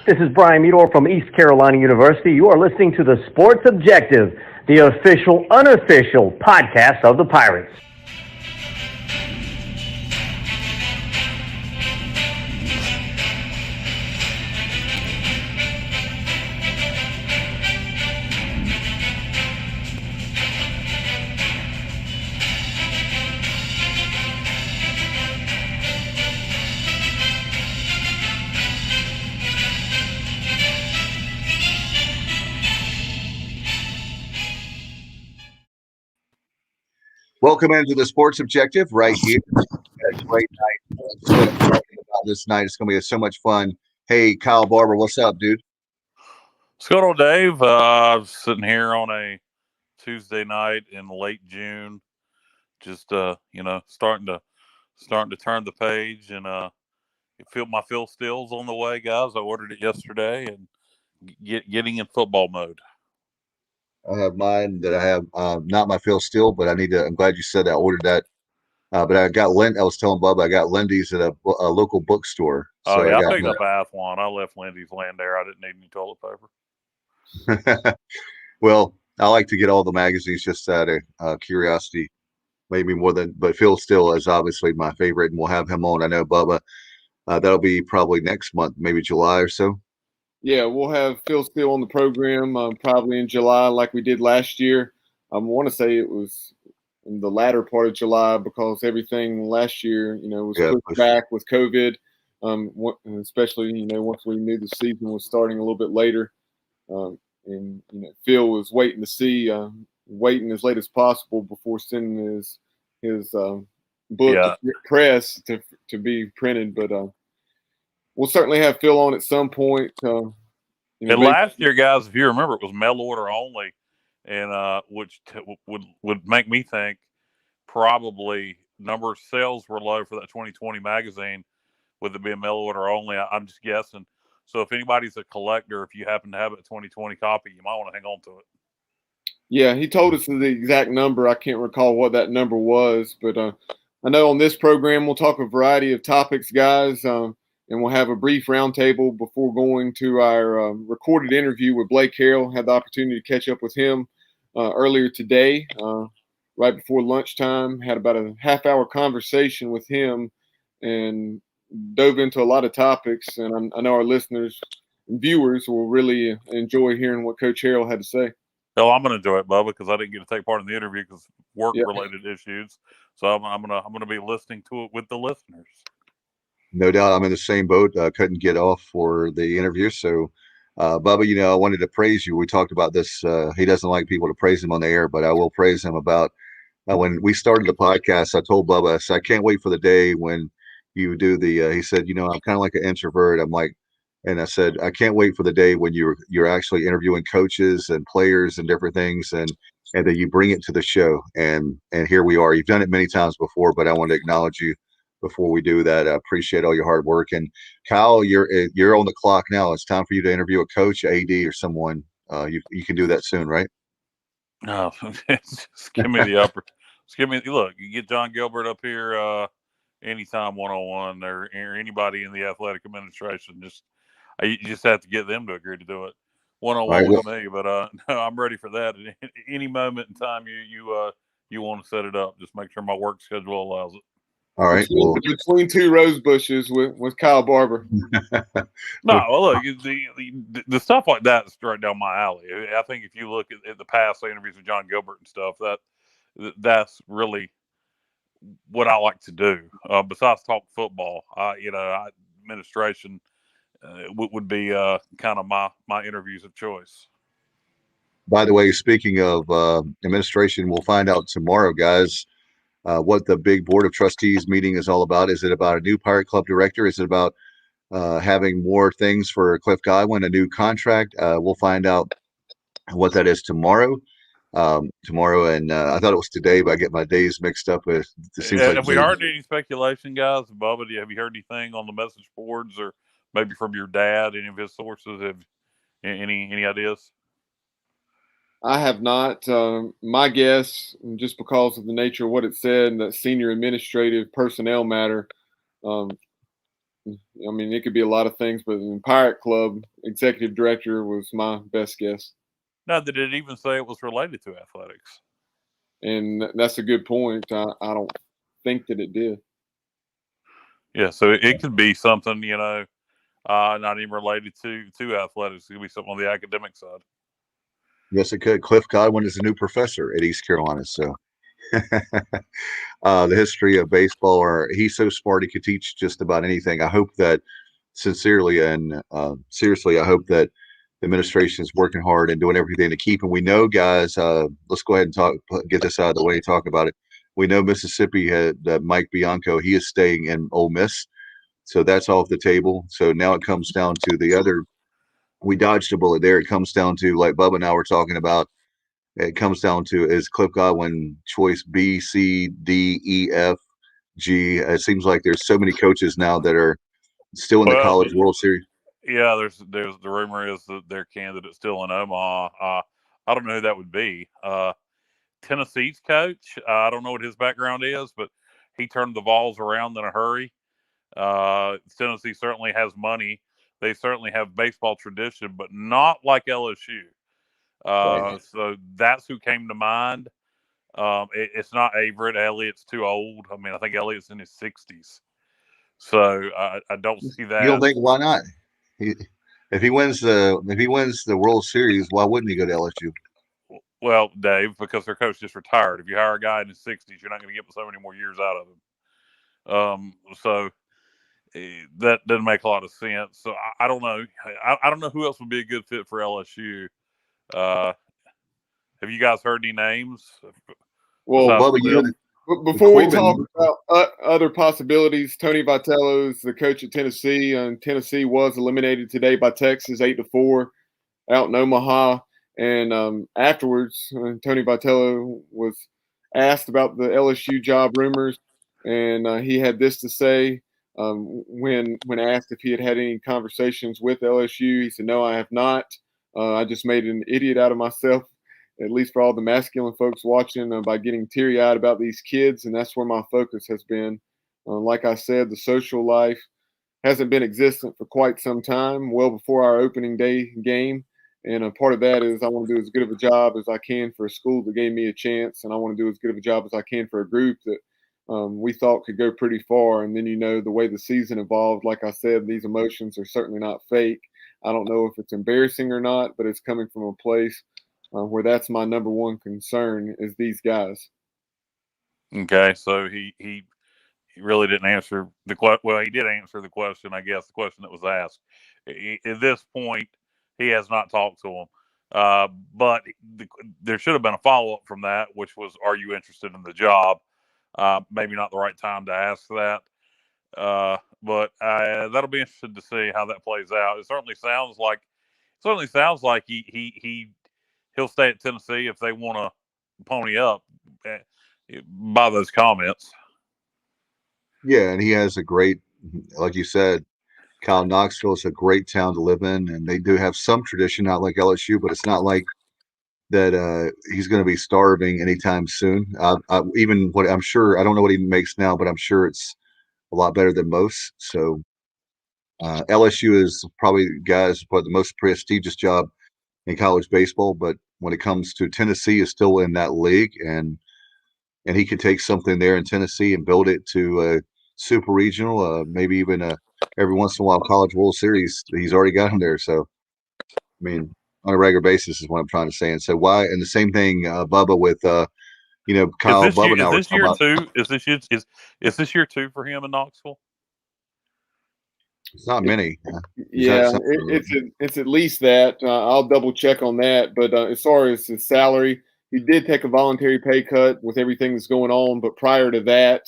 This is Brian Meador from East Carolina University. You are listening to the Sports Objective, the official, unofficial podcast of the Pirates. Welcome into the Sports Objective right here. A great night. So excited about this night. It's going to be so much fun. Hey, Kyle Barber, what's up, dude? What's going on, Dave? I'm sitting here on a Tuesday night in late June, just starting to turn the page, and my Phil Steele's on the way, guys. I ordered it yesterday, and getting in football mode. I have mine that I have not my Phil Steele, but I'm glad you said that. I ordered that. But I got I was telling Bubba I got Lindy's at a local bookstore. So I picked up Athlon. I left Lindy's laying there. I didn't need any toilet paper. Well, I like to get all the magazines just out of curiosity, maybe more than. But Phil Steele is obviously my favorite, and we'll have him on. I know Bubba. That'll be probably next month, maybe July or so. Yeah, we'll have Phil Steele on the program probably in July, like we did last year. I want to say it was in the latter part of July because everything last year, was pushed back with COVID, especially once we knew the season was starting a little bit later, and Phil was waiting to see, waiting as late as possible before sending his book to press to be printed, but. We'll certainly have Phil on at some point. And last year, guys, if you remember, it was mail order only, and which would make me think probably number of sales were low for that 2020 magazine with it being mail order only. I'm just guessing. So if anybody's a collector, if you happen to have a 2020 copy, you might want to hang on to it. Yeah, he told us the exact number. I can't recall what that number was, but I know on this program we'll talk a variety of topics, guys. And we'll have a brief roundtable before going to our recorded interview with Blake Harrell. Had the opportunity to catch up with him earlier today, right before lunchtime. Had about a half-hour conversation with him and dove into a lot of topics. And I know our listeners and viewers will really enjoy hearing what Coach Harrell had to say. Well, I'm going to enjoy it, Bubba, because I didn't get to take part in the interview because work-related issues. So I'm going to be listening to it with the listeners. No doubt. I'm in the same boat. Couldn't get off for the interview. So, Bubba, I wanted to praise you. We talked about this. He doesn't like people to praise him on the air, but I will praise him about when we started the podcast. I told Bubba, I said, I can't wait for the day when you do he said, I'm kind of like an introvert. And I said, I can't wait for the day when you're actually interviewing coaches and players and different things. And then you bring it to the show. And here we are. You've done it many times before, but I want to acknowledge you. Before we do that, I appreciate all your hard work. And Kyle, you're on the clock now. It's time for you to interview a coach, AD, or someone. You can do that soon, right? No, just give me the upper. Just give me look. You get John Gilbert up here anytime 1-on-1 or anybody in the athletic administration. You just have to get them to agree to do it 1-on-1 with me. But no, I'm ready for that at any moment in time. You want to set it up. Just make sure my work schedule allows it. All right. Between two rose bushes with Kyle Barber. No, well, look, the stuff like that is straight down my alley. I think if you look at the past interviews with John Gilbert and stuff, that's really what I like to do. Besides talk football, administration would be kind of my interviews of choice. By the way, speaking of administration, we'll find out tomorrow, guys. What the big board of trustees meeting is all about. Is it about a new Pirate Club director? Is it about having more things for Cliff Godwin, a new contract? We'll find out what that is tomorrow. And I thought it was today, but I get my days mixed up with. Have we heard any speculation, guys? Bubba, have you heard anything on the message boards, or maybe from your dad? Any of his sources? Have any ideas? I have not. My guess, just because of the nature of what it said, and that senior administrative personnel matter, I mean, it could be a lot of things, but in Pirate Club, executive director was my best guess. Now, did it even say it was related to athletics? And that's a good point. I don't think that it did. Yeah, so it could be something, not even related to athletics. It could be something on the academic side. Yes, it could. Cliff Godwin is a new professor at East Carolina. So the history of baseball, or he's so smart he could teach just about anything. I hope that sincerely and seriously, I hope that the administration is working hard and doing everything to keep him. We know, guys, let's go ahead and get this out of the way, talk about it. We know Mississippi had Mike Bianco. He is staying in Ole Miss. So that's off the table. So now it comes down to the other. We dodged a bullet there. It comes down to, like Bubba and I were talking about, it comes down to, is Cliff Godwin choice B, C, D, E, F, G? It seems like there's so many coaches now that are still in the Well, College World Series. yeah, there's the rumor is that their candidate's still in Omaha. I don't know who that would be. Tennessee's coach. I don't know what his background is, but he turned the Vols around in a hurry. Tennessee certainly has money. They certainly have baseball tradition, but not like LSU. Right. So that's who came to mind. It's not Averett. Elliott's too old. I mean, I think Elliott's in his 60s. So I don't see that. You don't think, why not? If he wins the World Series, why wouldn't he go to LSU? Well, Dave, because their coach just retired. If you hire a guy in his 60s, you're not going to get so many more years out of him. So that doesn't make a lot of sense. So I don't know. I don't know who else would be a good fit for LSU. Have you guys heard any names? Well, Bubba, before we talk about other possibilities, Tony Vitello is the coach at Tennessee, and Tennessee was eliminated today by Texas 8-4 out in Omaha. And afterwards, Tony Vitello was asked about the LSU job rumors, and he had this to say when asked if he had had any conversations with LSU. He said, "No, I have not. I just made an idiot out of myself, at least for all the masculine folks watching, by getting teary-eyed about these kids, and that's where my focus has been. Like I said, the social life hasn't been existent for quite some time, well before our opening day game. And a part of that is I want to do as good of a job as I can for a school that gave me a chance, and I want to do as good of a job as I can for a group that we thought could go pretty far. And then, the way the season evolved, like I said, these emotions are certainly not fake. I don't know if it's embarrassing or not, but it's coming from a place where that's my number one concern is these guys." Okay, so he really didn't answer the question. Well, he did answer the question, I guess, the question that was asked. At this point, he has not talked to him. But there should have been a follow-up from that, which was, are you interested in the job? Maybe not the right time to ask that. But that'll be interesting to see how that plays out. It certainly sounds like he'll stay at Tennessee if they want to pony up by those comments. Yeah, and he has a great, like you said, Kyle, Knoxville is a great town to live in, and they do have some tradition, not like LSU, but it's not like that he's going to be starving anytime soon. Even what I'm sure, I don't know what he makes now, but I'm sure it's a lot better than most. So LSU is probably, guys, the most prestigious job in college baseball. But when it comes to Tennessee, is still in that league, and he could take something there in Tennessee and build it to a super regional, maybe even every once in a while College World Series. He's already got him there. So, I mean, on a regular basis is what I'm trying to say. And so why? And the same thing, Bubba, with Kyle. Bubba now. Is this year two? Is this year two for him in Knoxville? It's not many. Yeah, it's at least that. I'll double check on that. But as far as his salary, he did take a voluntary pay cut with everything that's going on. But prior to that,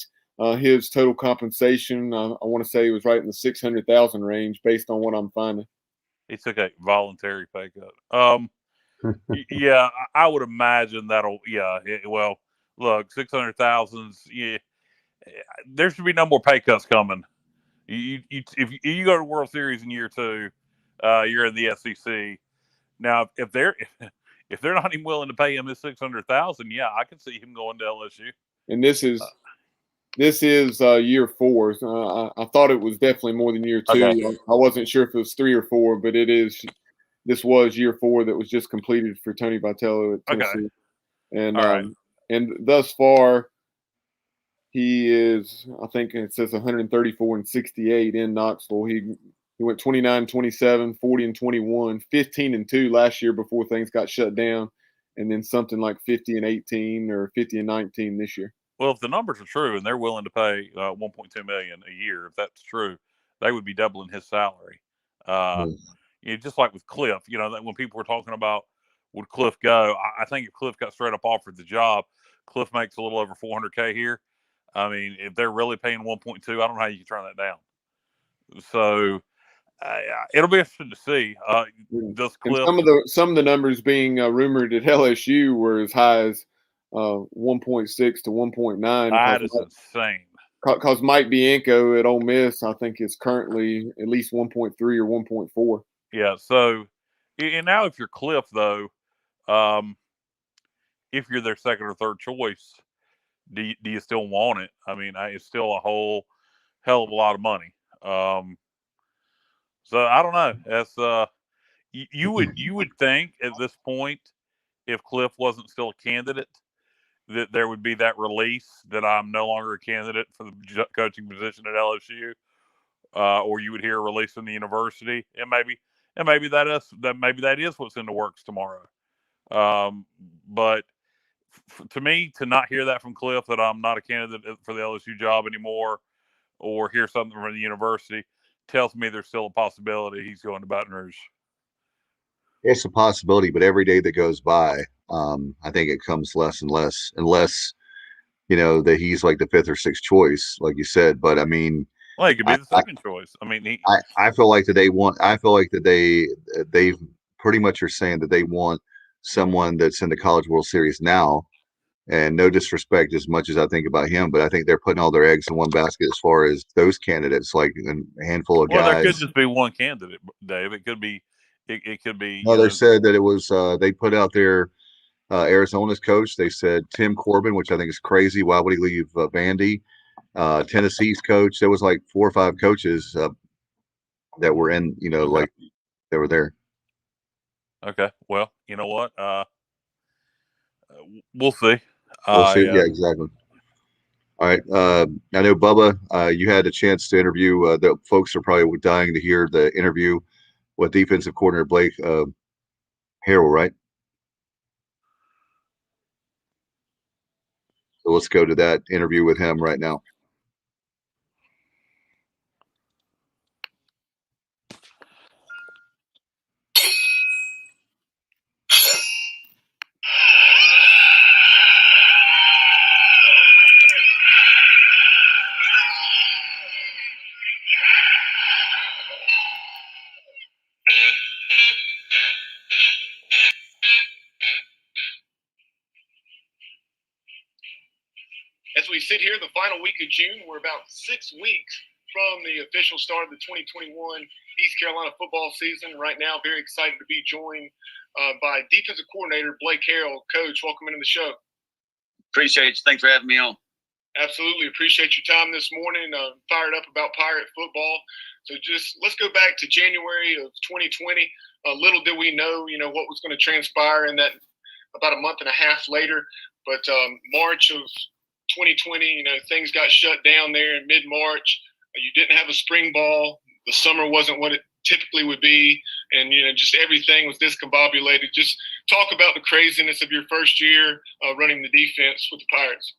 his total compensation, I want to say, it was right in the 600,000 range, based on what I'm finding. He took a voluntary pay cut. Yeah, I would imagine that'll. Yeah, well, look, 600,000. Yeah, there should be no more pay cuts coming. If you go to World Series in year two, you're in the SEC. Now, if they're not even willing to pay him his 600,000, yeah, I can see him going to LSU. And this is This is year 4. I thought it was definitely more than year 2. Okay. I wasn't sure if it was 3 or 4, but it is. This was year 4 that was just completed for Tony Vitello at Okay. Tennessee, and All right. and thus far he is. I think it says 134 and 68 in Knoxville. He went 29, 27, 40 and 21, 15 and 2 last year before things got shut down, and then something like 50 and 18 or 50 and 19 this year. Well, if the numbers are true and they're willing to pay $1.2 million a year, if that's true, they would be doubling his salary. Just like with Cliff, that when people were talking about would Cliff go, I think if Cliff got straight up offered the job, Cliff makes a little over $400K here. I mean, if they're really paying 1.2, I don't know how you can turn that down. So it'll be interesting to see. Does Cliff? And some of the numbers being rumored at LSU were as high as 1.6 to 1.9. That is insane. Because Mike Bianco at Ole Miss, I think, is currently at least 1.3 or 1.4. Yeah. So, and now if you're Cliff, though, if you're their second or third choice, do you still want it? I mean, it's still a whole hell of a lot of money. So I don't know. That's you would think at this point, if Cliff wasn't still a candidate, that there would be that release that I'm no longer a candidate for the coaching position at LSU, or you would hear a release from the university, and maybe that is what's in the works tomorrow. But to me, to not hear that from Cliff, that I'm not a candidate for the LSU job anymore, or hear something from the university, tells me there's still a possibility he's going to Baton Rouge. It's a possibility, but every day that goes by, I think it comes less and less, unless that he's like the 5th or 6th choice, like you said. But I mean, well, he could be the second choice. I mean, I feel like that they want. I feel like that they pretty much are saying that they want someone that's in the College World Series now. And no disrespect as much as I think about him, but I think they're putting all their eggs in one basket as far as those candidates, like a handful of guys. Well, there could just be one candidate, Dave. It could be. It could be. No, they said that it was. They put out their Arizona's coach. They said Tim Corbin, which I think is crazy. Why would he leave Vandy? Tennessee's coach. There was like 4 or 5 coaches that were in. Okay. Like they were there. Okay. Well, you know what? We'll see. We'll see. Yeah, exactly. All right. I know, Bubba, you had a chance to interview. The folks are probably dying to hear the interview with defensive coordinator Blake Harrell, right? So let's go to that interview with him right now. As we sit here, the final week of June, we're about 6 weeks from the official start of the 2021 East Carolina football season. Right now, very excited to be joined by defensive coordinator Blake Harrell. Coach, welcome into the show. Appreciate you. Thanks for having me on. Absolutely. Appreciate your time this morning. Fired up about Pirate football. So just let's go back to January of 2020. Little did we know, what was going to transpire in that about a month and a half later. But March of 2020, things got shut down there in mid-March. You didn't have a spring ball. The summer wasn't what it typically would be. And, just everything was discombobulated. Just talk about the craziness of your first year running the defense with the Pirates.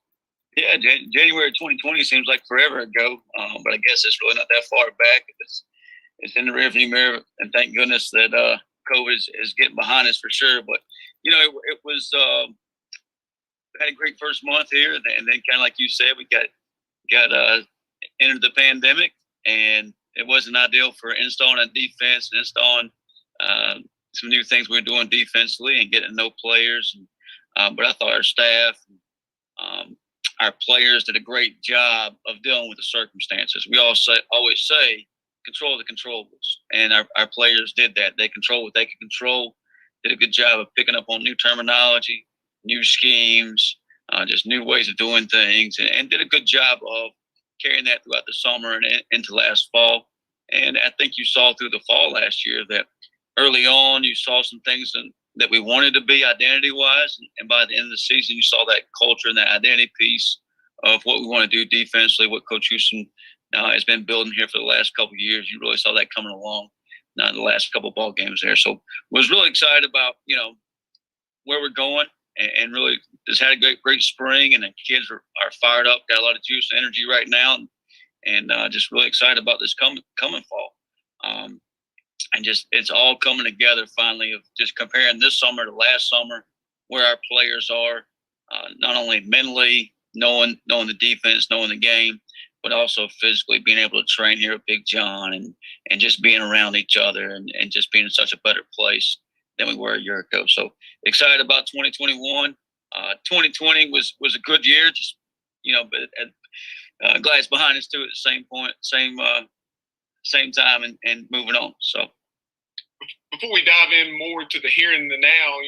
Yeah, January 2020 seems like forever ago, but I guess it's really not that far back. It's in the rearview mirror, and thank goodness that COVID is getting behind us for sure. But, it was had a great first month here, and then kind of like you said, we got entered the pandemic, and it wasn't ideal for installing a defense and installing some new things we were doing defensively and getting to know players. But I thought our staff, our players did a great job of dealing with the circumstances. We always say control the controllables, and our players did that. They controlled what they could control, did a good job of picking up on new terminology, new schemes, just new ways of doing things, and did a good job of carrying that throughout the summer and into last fall. And I think you saw through the fall last year that early on you saw some things that we wanted to be identity-wise, and by the end of the season you saw that culture and that identity piece of what we want to do defensively, what Coach Houston has been building here for the last couple of years. You really saw that coming along in the last couple of ball games there. So was really excited about, where we're going, and really just had a great spring, and the kids are fired up, got a lot of juice and energy right now, and just really excited about this coming fall. And just it's all coming together finally, of just comparing this summer to last summer, where our players are, not only mentally knowing the defense, knowing the game, but also physically being able to train here at Big John, and just being around each other, and just being in such a better place than we were a year ago. So excited about 2021. 2020 was a good year, just but glad it's behind us too at the same point, same time, and moving on. So before we dive in more to the here and the now,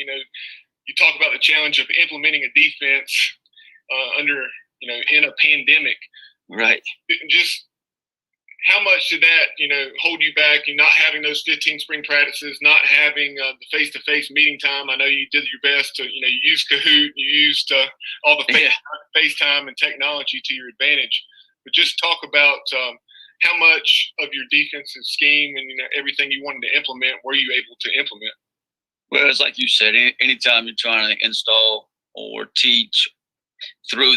you talk about the challenge of implementing a defense under in a pandemic. Right. Just how much did that, hold you back? You not having those 15 spring practices, not having the face-to-face meeting time. I know you did your best to, you used Kahoot, you used all the FaceTime and technology to your advantage. But just talk about how much of your defensive scheme and everything you wanted to implement were you able to implement? Well, it's like you said, anytime you're trying to install or teach through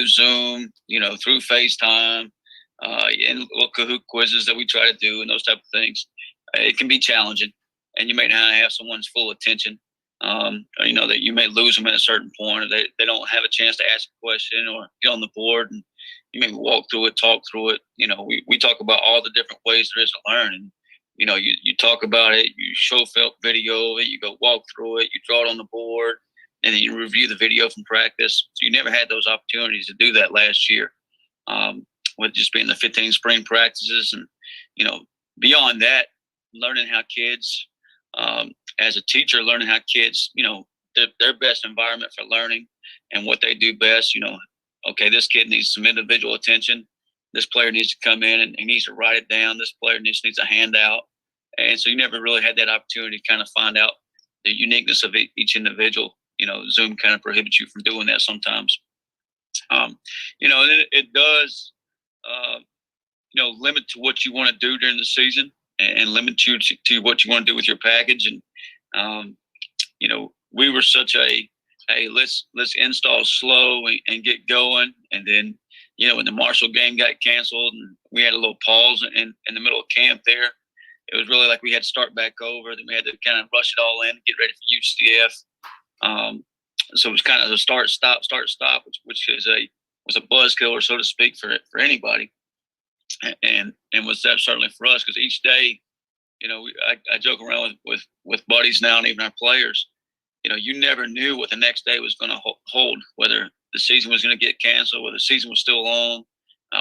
Zoom, through FaceTime, and little Kahoot quizzes that we try to do and those type of things, it can be challenging, and you may not have someone's full attention. That you may lose them at a certain point, or they don't have a chance to ask a question or get on the board, and you may walk through it, talk through it. We talk about all the different ways there is to learn, and you talk about it, you show video of it, you go walk through it, you draw it on the board, and then you review the video from practice. So you never had those opportunities to do that last year, with just being the 15 spring practices. And, beyond that, learning how kids, as a teacher, learning how kids, their best environment for learning and what they do best. Okay, this kid needs some individual attention. This player needs to come in and he needs to write it down. This player needs a handout. And so you never really had that opportunity to kind of find out the uniqueness of each individual. Zoom kind of prohibits you from doing that sometimes. And it does, limit to what you want to do during the season, and limit you to what you want to do with your package. And, we were such let's install slow and get going. And then, when the Marshall game got canceled and we had a little pause in the middle of camp there, it was really like we had to start back over. Then we had to kind of rush it all in and get ready for UCF. So it was kind of a start, stop, which was a buzzkiller, so to speak, for anybody. And was that certainly for us, because each day, I joke around with buddies now, and even our players, you never knew what the next day was going to hold, whether the season was going to get canceled, whether the season was still on,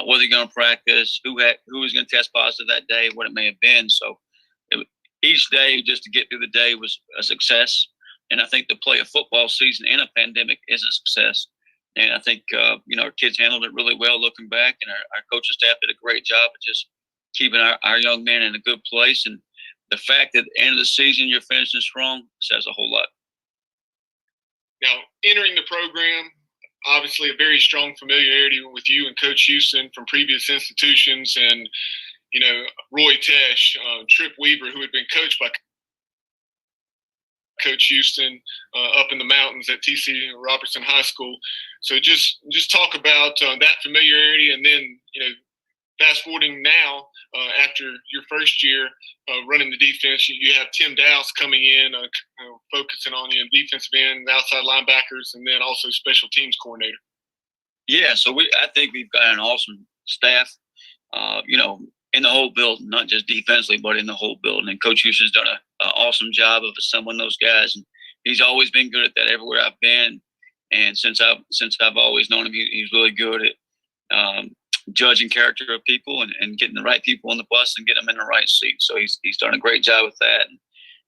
whether you're going to practice, who was going to test positive that day, what it may have been. So each day, just to get through the day, was a success. And I think to play a football season in a pandemic is a success. And I think, our kids handled it really well looking back, and our coaching staff did a great job of just keeping our young men in a good place. And the fact that at the end of the season you're finishing strong says a whole lot. Now, entering the program, obviously a very strong familiarity with you and Coach Houston from previous institutions, and, Roy Tesh, Trip Weaver, who had been coached by Coach Houston up in the mountains at TC Robertson High School. So just talk about that familiarity, and then, fast forwarding now, after your first year running the defense, you have Tim Dowse coming in, focusing on the defensive end, outside linebackers, and then also special teams coordinator. Yeah, so I think we've got an awesome staff, in the whole building, not just defensively, but in the whole building. And Coach Houston's done an awesome job of assembling those guys, and he's always been good at that everywhere I've been. And since I've always known him, he's really good at judging character of people and getting the right people on the bus and getting them in the right seat. So he's done a great job with that.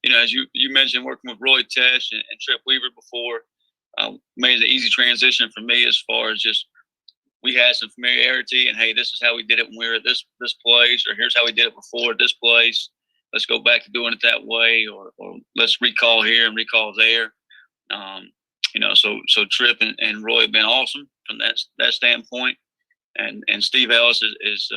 And, as you mentioned, working with Roy Tesh and Trip Weaver before, made an easy transition for me as far as just we had some familiarity and, hey, this is how we did it when we were at this place, or here's how we did it before at this place. Let's go back to doing it that way, or let's recall here and recall there. So Tripp and Roy have been awesome from that standpoint. And Steve Ellis is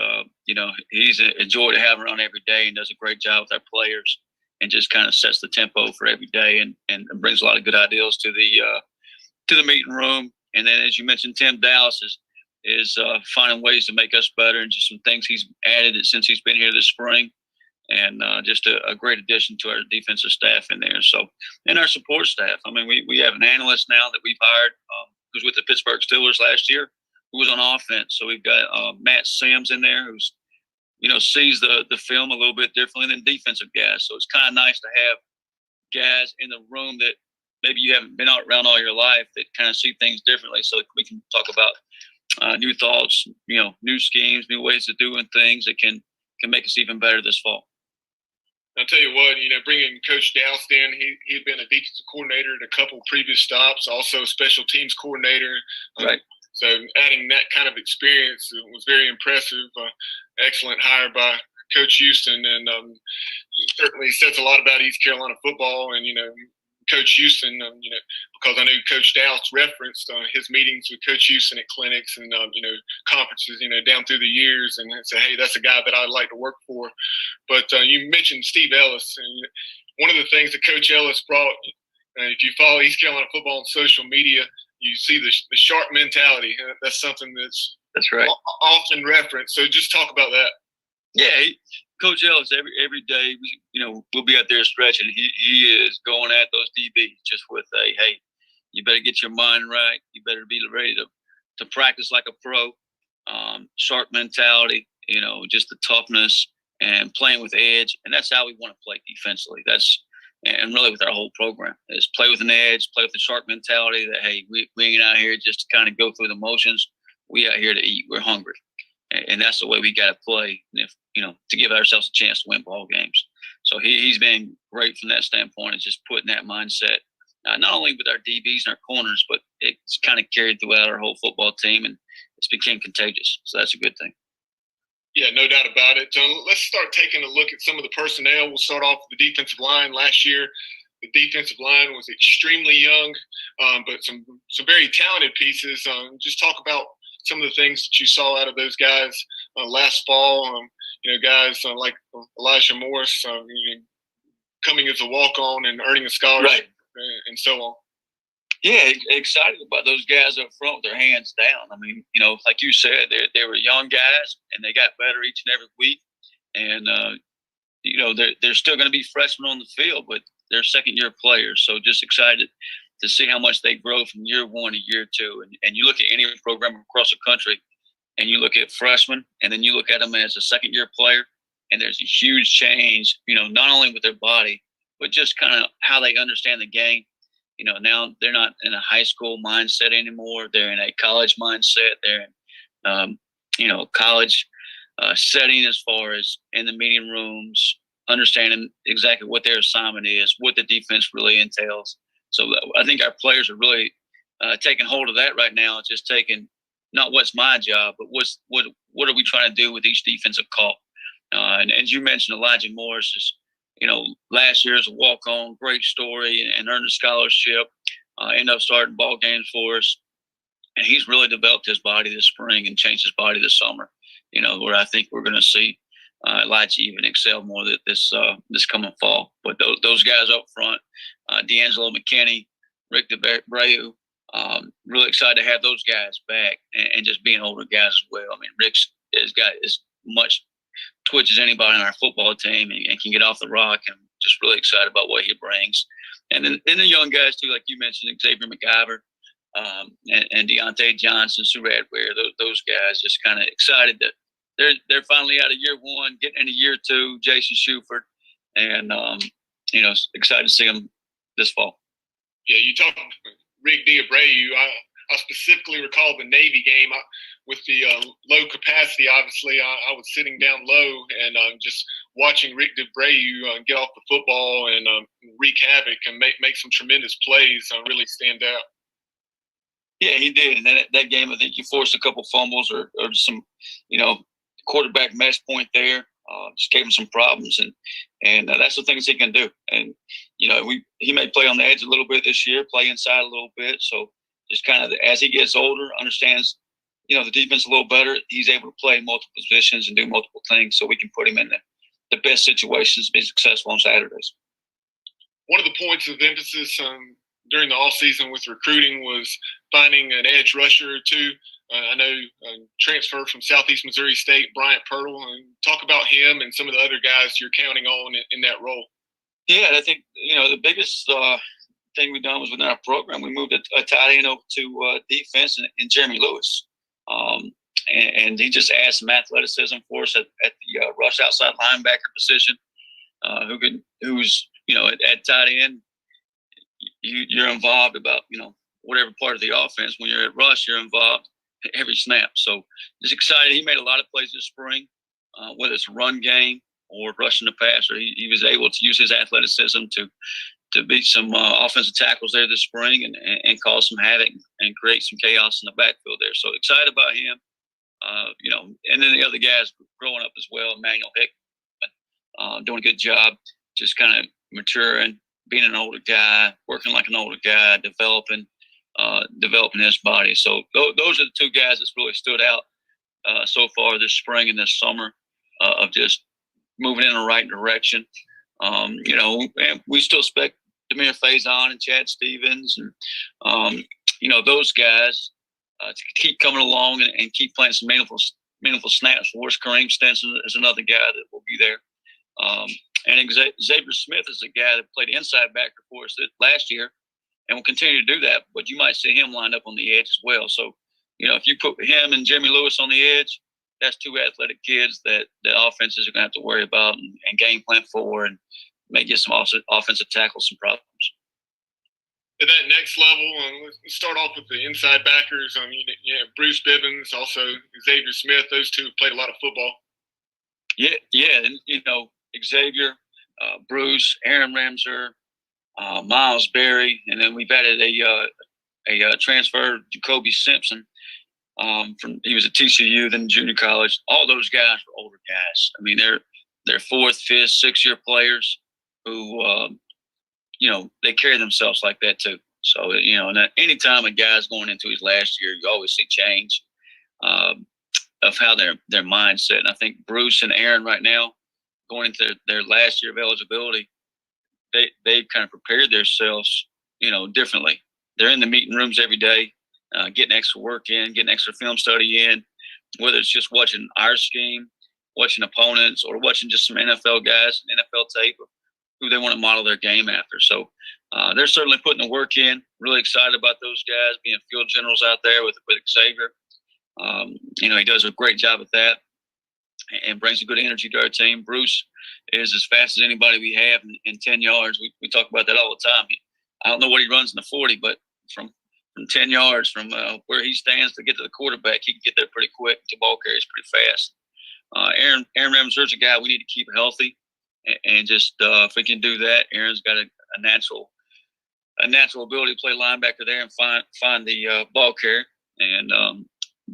he's a joy to have around every day and does a great job with our players and just kind of sets the tempo for every day and brings a lot of good ideas to the meeting room. And then, as you mentioned, Tim Dallas is finding ways to make us better, and just some things he's added since he's been here this spring. And just a great addition to our defensive staff in there. So, and our support staff. I mean, we have an analyst now that we've hired who's with the Pittsburgh Steelers last year, who was on offense. So we've got Matt Sims in there who's, sees the film a little bit differently than defensive guys. So it's kind of nice to have guys in the room that maybe you haven't been around all your life that kind of see things differently. So we can talk about new thoughts, new schemes, new ways of doing things that can make us even better this fall. I'll tell you what, bringing Coach Doust in, he had been a defensive coordinator at a couple previous stops, also a special teams coordinator. Right. So adding that kind of experience was very impressive. Excellent hire by Coach Houston, and certainly says a lot about East Carolina football. And Coach Houston, because I knew Coach Doust referenced his meetings with Coach Houston at clinics and conferences, down through the years, and say, hey, that's a guy that I'd like to work for. But you mentioned Steve Ellis, and one of the things that Coach Ellis brought, if you follow East Carolina football on social media, you see the sharp mentality. That's something that's right, often referenced. So just talk about that. Yeah, Coach Ellis, every day, we'll be out there stretching. He is going at those DBs just with hey, you better get your mind right. You better be ready to practice like a pro. Sharp mentality, just the toughness and playing with edge. And that's how we want to play defensively. And really with our whole program is play with an edge, play with a sharp mentality that, hey, we ain't out here just to kind of go through the motions. We out here to eat. We're hungry. And that's the way we got to play, if to give ourselves a chance to win ball games. So he's been great from that standpoint of just putting that mindset, not only with our DBs and our corners, but it's kind of carried throughout our whole football team, and it's became contagious. So that's a good thing. Yeah, no doubt about it. Let's start taking a look at some of the personnel. We'll start off with the defensive line. Last year, the defensive line was extremely young, but some very talented pieces. Just talk about some of the things that you saw out of those guys last fall. Guys like Elijah Morris coming as a walk-on and earning a scholarship, right, and so on. Yeah, excited about those guys up front with their hands down. I mean, like you said, they were young guys, and they got better each and every week. And, they're still going to be freshmen on the field, but they're second-year players. So just excited to see how much they grow from year one to year two. And you look at any program across the country, and you look at freshmen, and then you look at them as a second-year player, and there's a huge change, not only with their body, but just kind of how they understand the game. Now they're not in a high school mindset anymore. They're in a college mindset. They're in, college setting as far as in the meeting rooms, understanding exactly what their assignment is, what the defense really entails. So I think our players are really taking hold of that right now. Just taking not what's my job, but what are we trying to do with each defensive call. And as you mentioned, Elijah Morris is, last year as a walk-on, great story, and earned a scholarship, ended up starting ball games for us. And he's really developed his body this spring and changed his body this summer, where I think we're going to see Elijah even excel more this coming fall. But those guys up front, D'Angelo McKinney, Rick DeBreu, really excited to have those guys back and just being older guys as well. I mean, Rick's has got as much twitch as anybody on our football team and can get off the rock, and just really excited about what he brings. And then the young guys too, like you mentioned, Xavier McIver, and Deontay Johnson, Surratt Ware, those guys, just kind of excited that they're finally out of year one, getting into year two. Jason Shuford, and excited to see them this fall. Yeah, you talked Rick DeAbreu. I specifically recall the Navy game with the low capacity. Obviously, I was sitting down low and just watching Rick DeAbreu get off the football and wreak havoc and make some tremendous plays. Really stand out. Yeah, he did. And that game, I think he forced a couple fumbles or some, quarterback mesh point there. Just gave him some problems, and that's the things he can do. And he may play on the edge a little bit this year, play inside a little bit. So just kind of as he gets older, understands the defense a little better. He's able to play multiple positions and do multiple things, so we can put him in the best situations to be successful on Saturdays. One of the points of emphasis during the offseason with recruiting was finding an edge rusher or two. I know transfer from Southeast Missouri State, Bryant Pirtle. Talk about him and some of the other guys you're counting on in that role. Yeah, I think the biggest thing we've done was within our program, we moved a tight end over to defense in Jeremy Lewis, and he just adds some athleticism for us at the rush outside linebacker position. Who's at tight end, you're involved about whatever part of the offense. When you're at rush, you're involved every snap. So just excited. He made a lot of plays this spring, whether it's run game or rushing the passer. He was able to use his athleticism to beat some offensive tackles there this spring and cause some havoc and create some chaos in the backfield there. So excited about him. And then the other guys growing up as well, Emmanuel Hickman, doing a good job, just kind of maturing, being an older guy, working like an older guy, developing his body. So those are the two guys that's really stood out so far this spring and this summer of just moving in the right direction. And we still expect Demir Faison and Chad Stevens and those guys to keep coming along and keep playing some meaningful snaps for us. Kareem Stinson is another guy that will be there. And Xavier Smith is a guy that played inside backer for us last year and will continue to do that, but you might see him lined up on the edge as well. So, if you put him and Jeremy Lewis on the edge, that's two athletic kids that offenses are going to have to worry about and game plan for and may get some offensive tackles some problems. At that next level, let's start off with the inside backers. Bruce Bibbins, also Xavier Smith. Those two have played a lot of football. Yeah, and Xavier, Bruce, Aaron Ramser, Miles Berry, and then we've added a transfer, Jacoby Simpson. He was at TCU, then junior college. All those guys are older guys. I mean, they're 4th, 5th, 6-year players who they carry themselves like that too. So anytime a guy's going into his last year, you always see change of how their mindset. And I think Bruce and Aaron right now, going into their last year of eligibility, they've kind of prepared themselves, differently. They're in the meeting rooms every day, getting extra work in, getting extra film study in, whether it's just watching our scheme, watching opponents, or watching just some NFL guys, NFL tape, who they want to model their game after. So they're certainly putting the work in. Really excited about those guys being field generals out there with Xavier. He does a great job at that and brings a good energy to our team. Bruce is as fast as anybody we have in 10 yards. We talk about that all the time. I don't know what he runs in the 40, but from 10 yards from where he stands to get to the quarterback, he can get there pretty quick. The ball carries pretty fast. Aaron Ramser's a guy we need to keep healthy, and just if we can do that, Aaron's got a natural ability to play linebacker there and find the ball carrier, and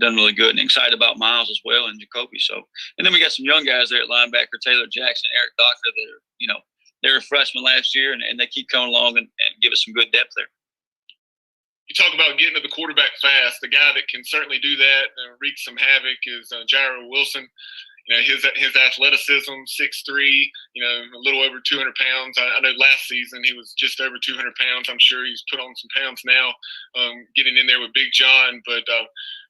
done really good. And excited about Miles as well and Jacoby. So, and then we got some young guys there at linebacker, Taylor Jackson, Eric Doctor, that are they were freshmen last year, and they keep coming along and give us some good depth there. You talk about getting to the quarterback fast. The guy that can certainly do that and wreak some havoc is Jairo Wilson. His athleticism, 6'3", a little over 200 pounds. I know last season he was just over 200 pounds. I'm sure he's put on some pounds now, getting in there with Big John. But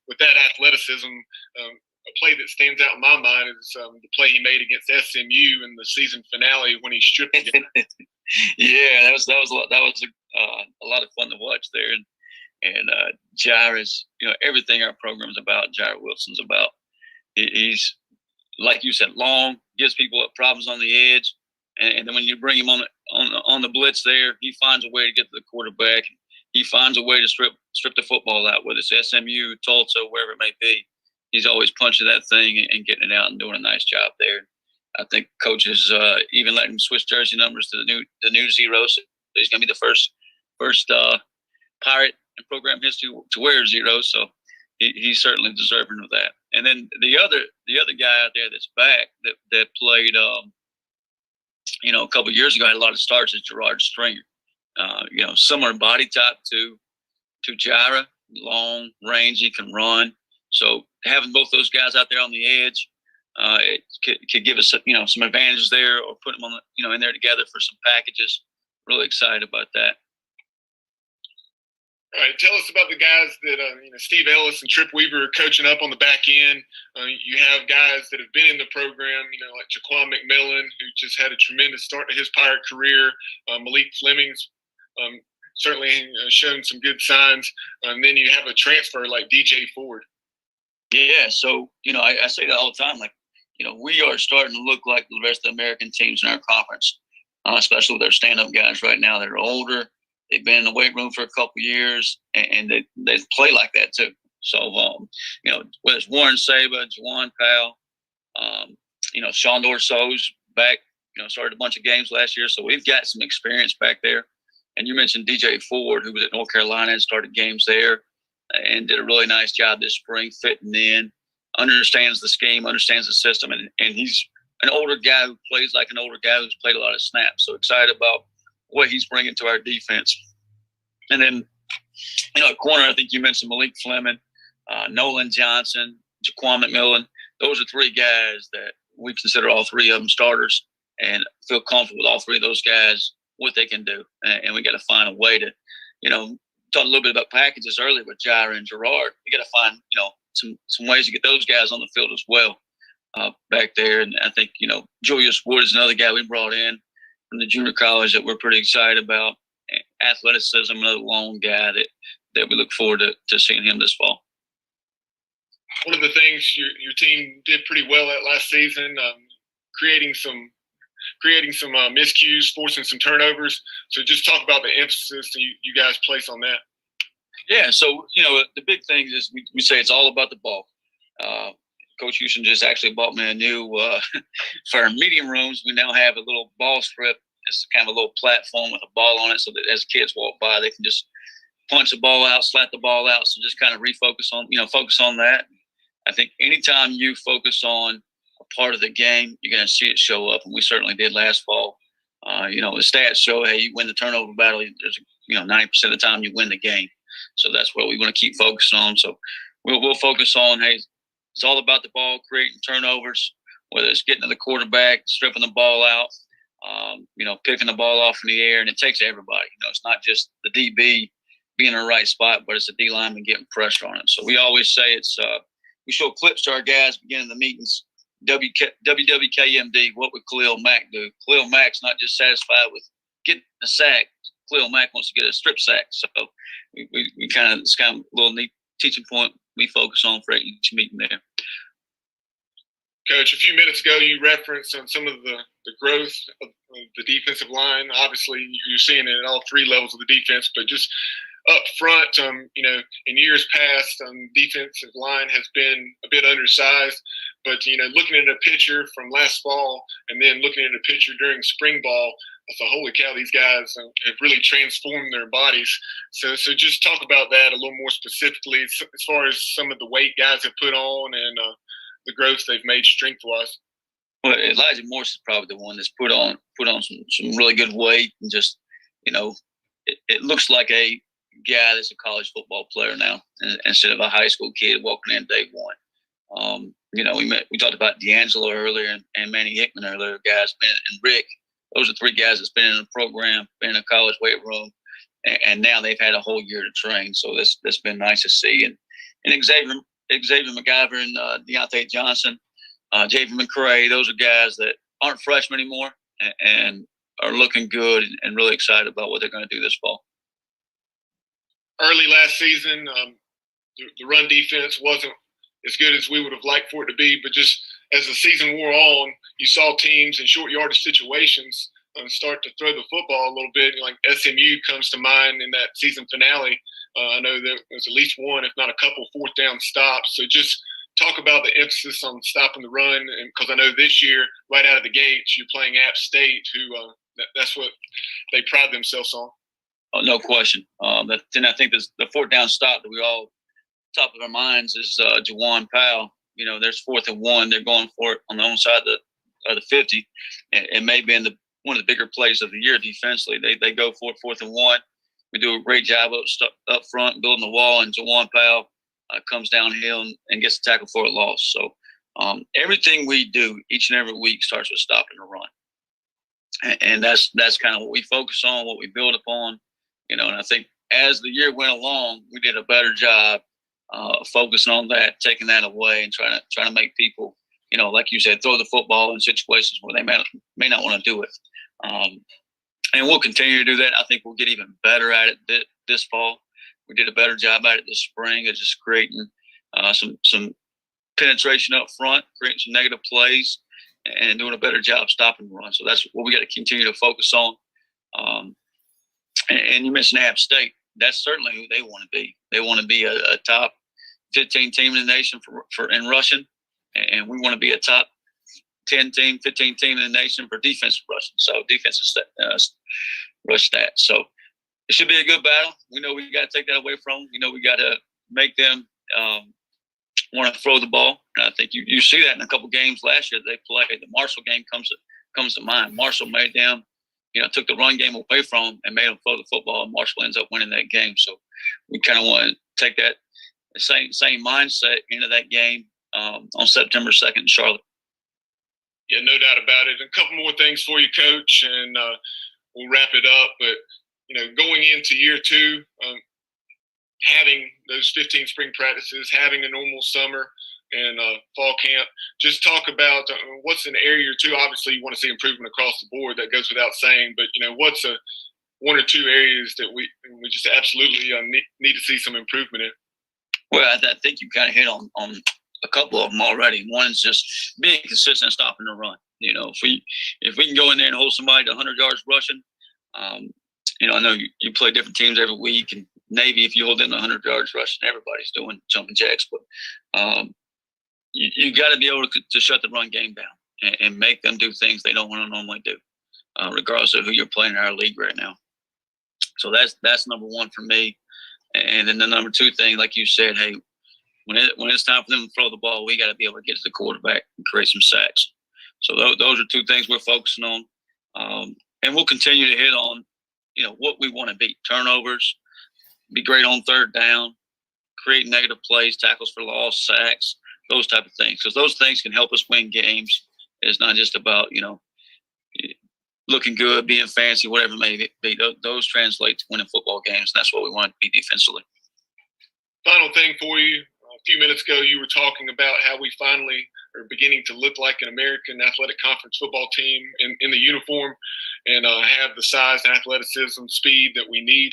with that athleticism, a play that stands out in my mind is the play he made against SMU in the season finale when he stripped the guy. Yeah, that was a lot of fun to watch there. And Jair is, everything our program is about, Jair Wilson's about. He's, like you said, long, gives people problems on the edge, and then when you bring him on the blitz there, he finds a way to get to the quarterback. He finds a way to strip the football out, whether it's SMU, Tulsa, wherever it may be. He's always punching that thing and getting it out and doing a nice job there. I think coaches even letting him switch jersey numbers to the new 0. So he's going to be the first Pirate in program history to wear 0. So he's certainly deserving of that. And then the other guy out there that's back that played, a couple of years ago, had a lot of starts is Gerard Stringer. Similar body type to Jira, long, rangy, can run. So having both those guys out there on the edge, it could give us some advantages there, or put them on in there together for some packages. Really excited about that. All right, tell us about the guys that Steve Ellis and Trip Weaver are coaching up on the back end. You have guys that have been in the program, like Jaquan McMillan, who just had a tremendous start to his Pirate career. Malik Fleming's certainly shown some good signs. And then you have a transfer like DJ Ford. Yeah, so I say that all the time. Like, we are starting to look like the rest of the American teams in our conference, especially with our stand-up guys right now that are older. They've been in the weight room for a couple of years, and they play like that too. So, whether it's Warren Saba, Juwan Powell, Sean Dorso's back, started a bunch of games last year. So we've got some experience back there. And you mentioned DJ Ford, who was at North Carolina and started games there and did a really nice job this spring fitting in, understands the scheme, understands the system. And he's an older guy who plays like an older guy who's played a lot of snaps. So excited about what he's bringing to our defense. And then, at corner, I think you mentioned Malik Fleming, Nolan Johnson, Jaquan McMillan. Those are 3 guys that we consider all 3 of them starters, and feel comfortable with all 3 of those guys, what they can do. And we got to find a way to, talk a little bit about packages earlier with Jira and Gerard. We got to find, some ways to get those guys on the field as well back there. And I think, Julius Wood is another guy we brought in from the junior college that we're pretty excited about. Athleticism, another long guy that we look forward to seeing him this fall. One of the things your team did pretty well at last season, creating some miscues, forcing some turnovers. So just talk about the emphasis that you guys place on that. Yeah, so, the big thing is we say it's all about the ball. Coach Houston just actually bought me a new for our meeting rooms. We now have a little ball strip. It's kind of a little platform with a ball on it, so that as kids walk by, they can just punch the ball out, slat the ball out. So just kind of focus on that. I think anytime you focus on a part of the game, you're going to see it show up, and we certainly did last fall. The stats show, hey, you win the turnover battle. There's 90% of the time you win the game. So that's what we want to keep focusing on. So we'll focus on, hey, it's all about the ball, creating turnovers, whether it's getting to the quarterback, stripping the ball out, picking the ball off in the air, and it takes everybody. It's not just the DB being in the right spot, but it's the D lineman getting pressure on it. So we always say it's we show clips to our guys beginning the meetings. WWKMD, what would Khalil Mack do? Khalil Mack's not just satisfied with getting a sack. Khalil Mack wants to get a strip sack. So we it's kind of a little neat teaching point we focus on for each meeting there. Coach, a few minutes ago, you referenced some of the growth of the defensive line. Obviously, you're seeing it at all 3 levels of the defense, but just up front, in years past, defensive line has been a bit undersized. But, looking at a picture from last fall and then looking at a picture during spring ball, I thought, holy cow, these guys have really transformed their bodies. So just talk about that a little more specifically as far as some of the weight guys have put on and the growth they've made strength-wise. Well, Elijah Morse is probably the one that's put on some really good weight, and just, it looks like a guy that's a college football player now instead of a high school kid walking in day one. We talked about D'Angelo earlier and Manny Hickman earlier, guys, and Rick. Those are 3 guys that's been in the program, been in a college weight room, and now they've had a whole year to train. So that's been nice to see. And Xavier McIver and Deontay Johnson, Javen McCray, those are guys that aren't freshmen anymore and are looking good and really excited about what they're going to do this fall. Early last season, the run defense wasn't as good as we would have liked for it to be, but just as the season wore on, you saw teams in short yardage situations start to throw the football a little bit. Like SMU comes to mind in that season finale. I know there was at least one, if not a couple, 4th down stops. So just talk about the emphasis on stopping the run, and because I know this year, right out of the gates, you're playing App State, who that's what they pride themselves on. Oh, no question. Then I think the fourth down stop that we all top of our minds is Jawan Powell. There's 4th and 1. They're going for it on the own side of the 50. And maybe in one of the bigger plays of the year defensively. They go for it 4th and 1. We do a great job up front building the wall, and Jawan Powell comes downhill and gets the tackle for a loss. So everything we do each and every week starts with stopping the run. And that's kind of what we focus on, what we build upon. And I think as the year went along, we did a better job focusing on that, taking that away, and trying to make people, like you said, throw the football in situations where they may not want to do it. And we'll continue to do that. I think we'll get even better at it this fall. We did a better job at it this spring of just creating some penetration up front, creating some negative plays, and doing a better job stopping the run. So that's what we got to continue to focus on. And you mentioned App State. That's certainly who they want to be. They want to be a top 15 team in the nation for in rushing, and we want to be a top 10 team, 15 team in the nation for defensive rushing. So defensive rush stats. So it should be a good battle. We know we got to take that away from them. We got to make them want to throw the ball. And I think you see that in a couple games last year that they played. The Marshall game comes to mind. Marshall made them, took the run game away from them and made them throw the football, and Marshall ends up winning that game. So we kind of want to take that same mindset into that game on September 2nd in Charlotte. Yeah, no doubt about it. A couple more things for you, Coach, and we'll wrap it up. But, going into year 2, having those 15 spring practices, having a normal summer and fall camp, just talk about what's an area or two. Obviously, you want to see improvement across the board. That goes without saying. But, what's one or two areas that we just absolutely need to see some improvement in? Well, I think you kind of hit on a couple of them already. One is just being consistent, stopping the run. If we can go in there and hold somebody to 100 yards rushing, I know you play different teams every week, and Navy, if you hold them to 100 yards rushing, everybody's doing jumping jacks. But you got to be able to shut the run game down and make them do things they don't want to normally do, regardless of who you're playing in our league right now. So that's number one for me. And then the number two thing, like you said, hey, when it's time for them to throw the ball, we got to be able to get to the quarterback and create some sacks. So those are two things we're focusing on. And we'll continue to hit on, what we want to be. Turnovers, be great on third down, create negative plays, tackles for loss, sacks, those type of things. Because those things can help us win games. It's not just about, looking good, being fancy, whatever it may be. Those translate to winning football games. And that's what we want to be defensively. Final thing for you. A few minutes ago, you were talking about how we finally are beginning to look like an American Athletic Conference football team in the uniform and have the size and athleticism, speed that we need.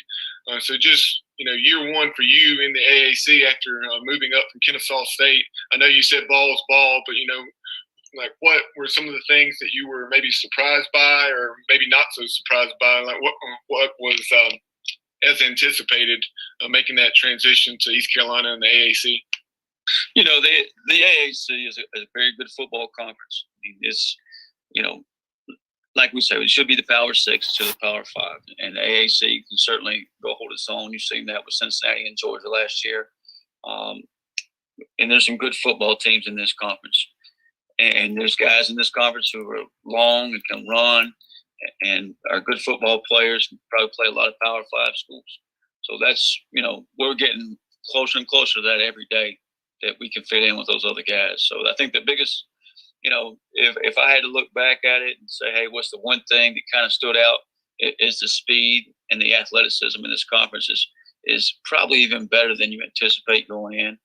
So just, year one for you in the AAC after moving up from Kennesaw State. I know you said ball is ball, but, like what were some of the things that you were maybe surprised by or maybe not so surprised by? Like what was as anticipated making that transition to East Carolina and the AAC? The AAC is a very good football conference. I mean, it's, like we say, it should be the Power 6 to the Power 5. And the AAC can certainly go hold its own. You've seen that with Cincinnati and Georgia last year. And there's some good football teams in this conference. And there's guys in this conference who are long and can run and are good football players, can probably play a lot of Power 5 schools. So that's, we're getting closer and closer to that every day, that we can fit in with those other guys. So I think the biggest, if I had to look back at it and say, hey, what's the one thing that kind of stood out, is the speed and the athleticism in this conference is probably even better than you anticipate going in.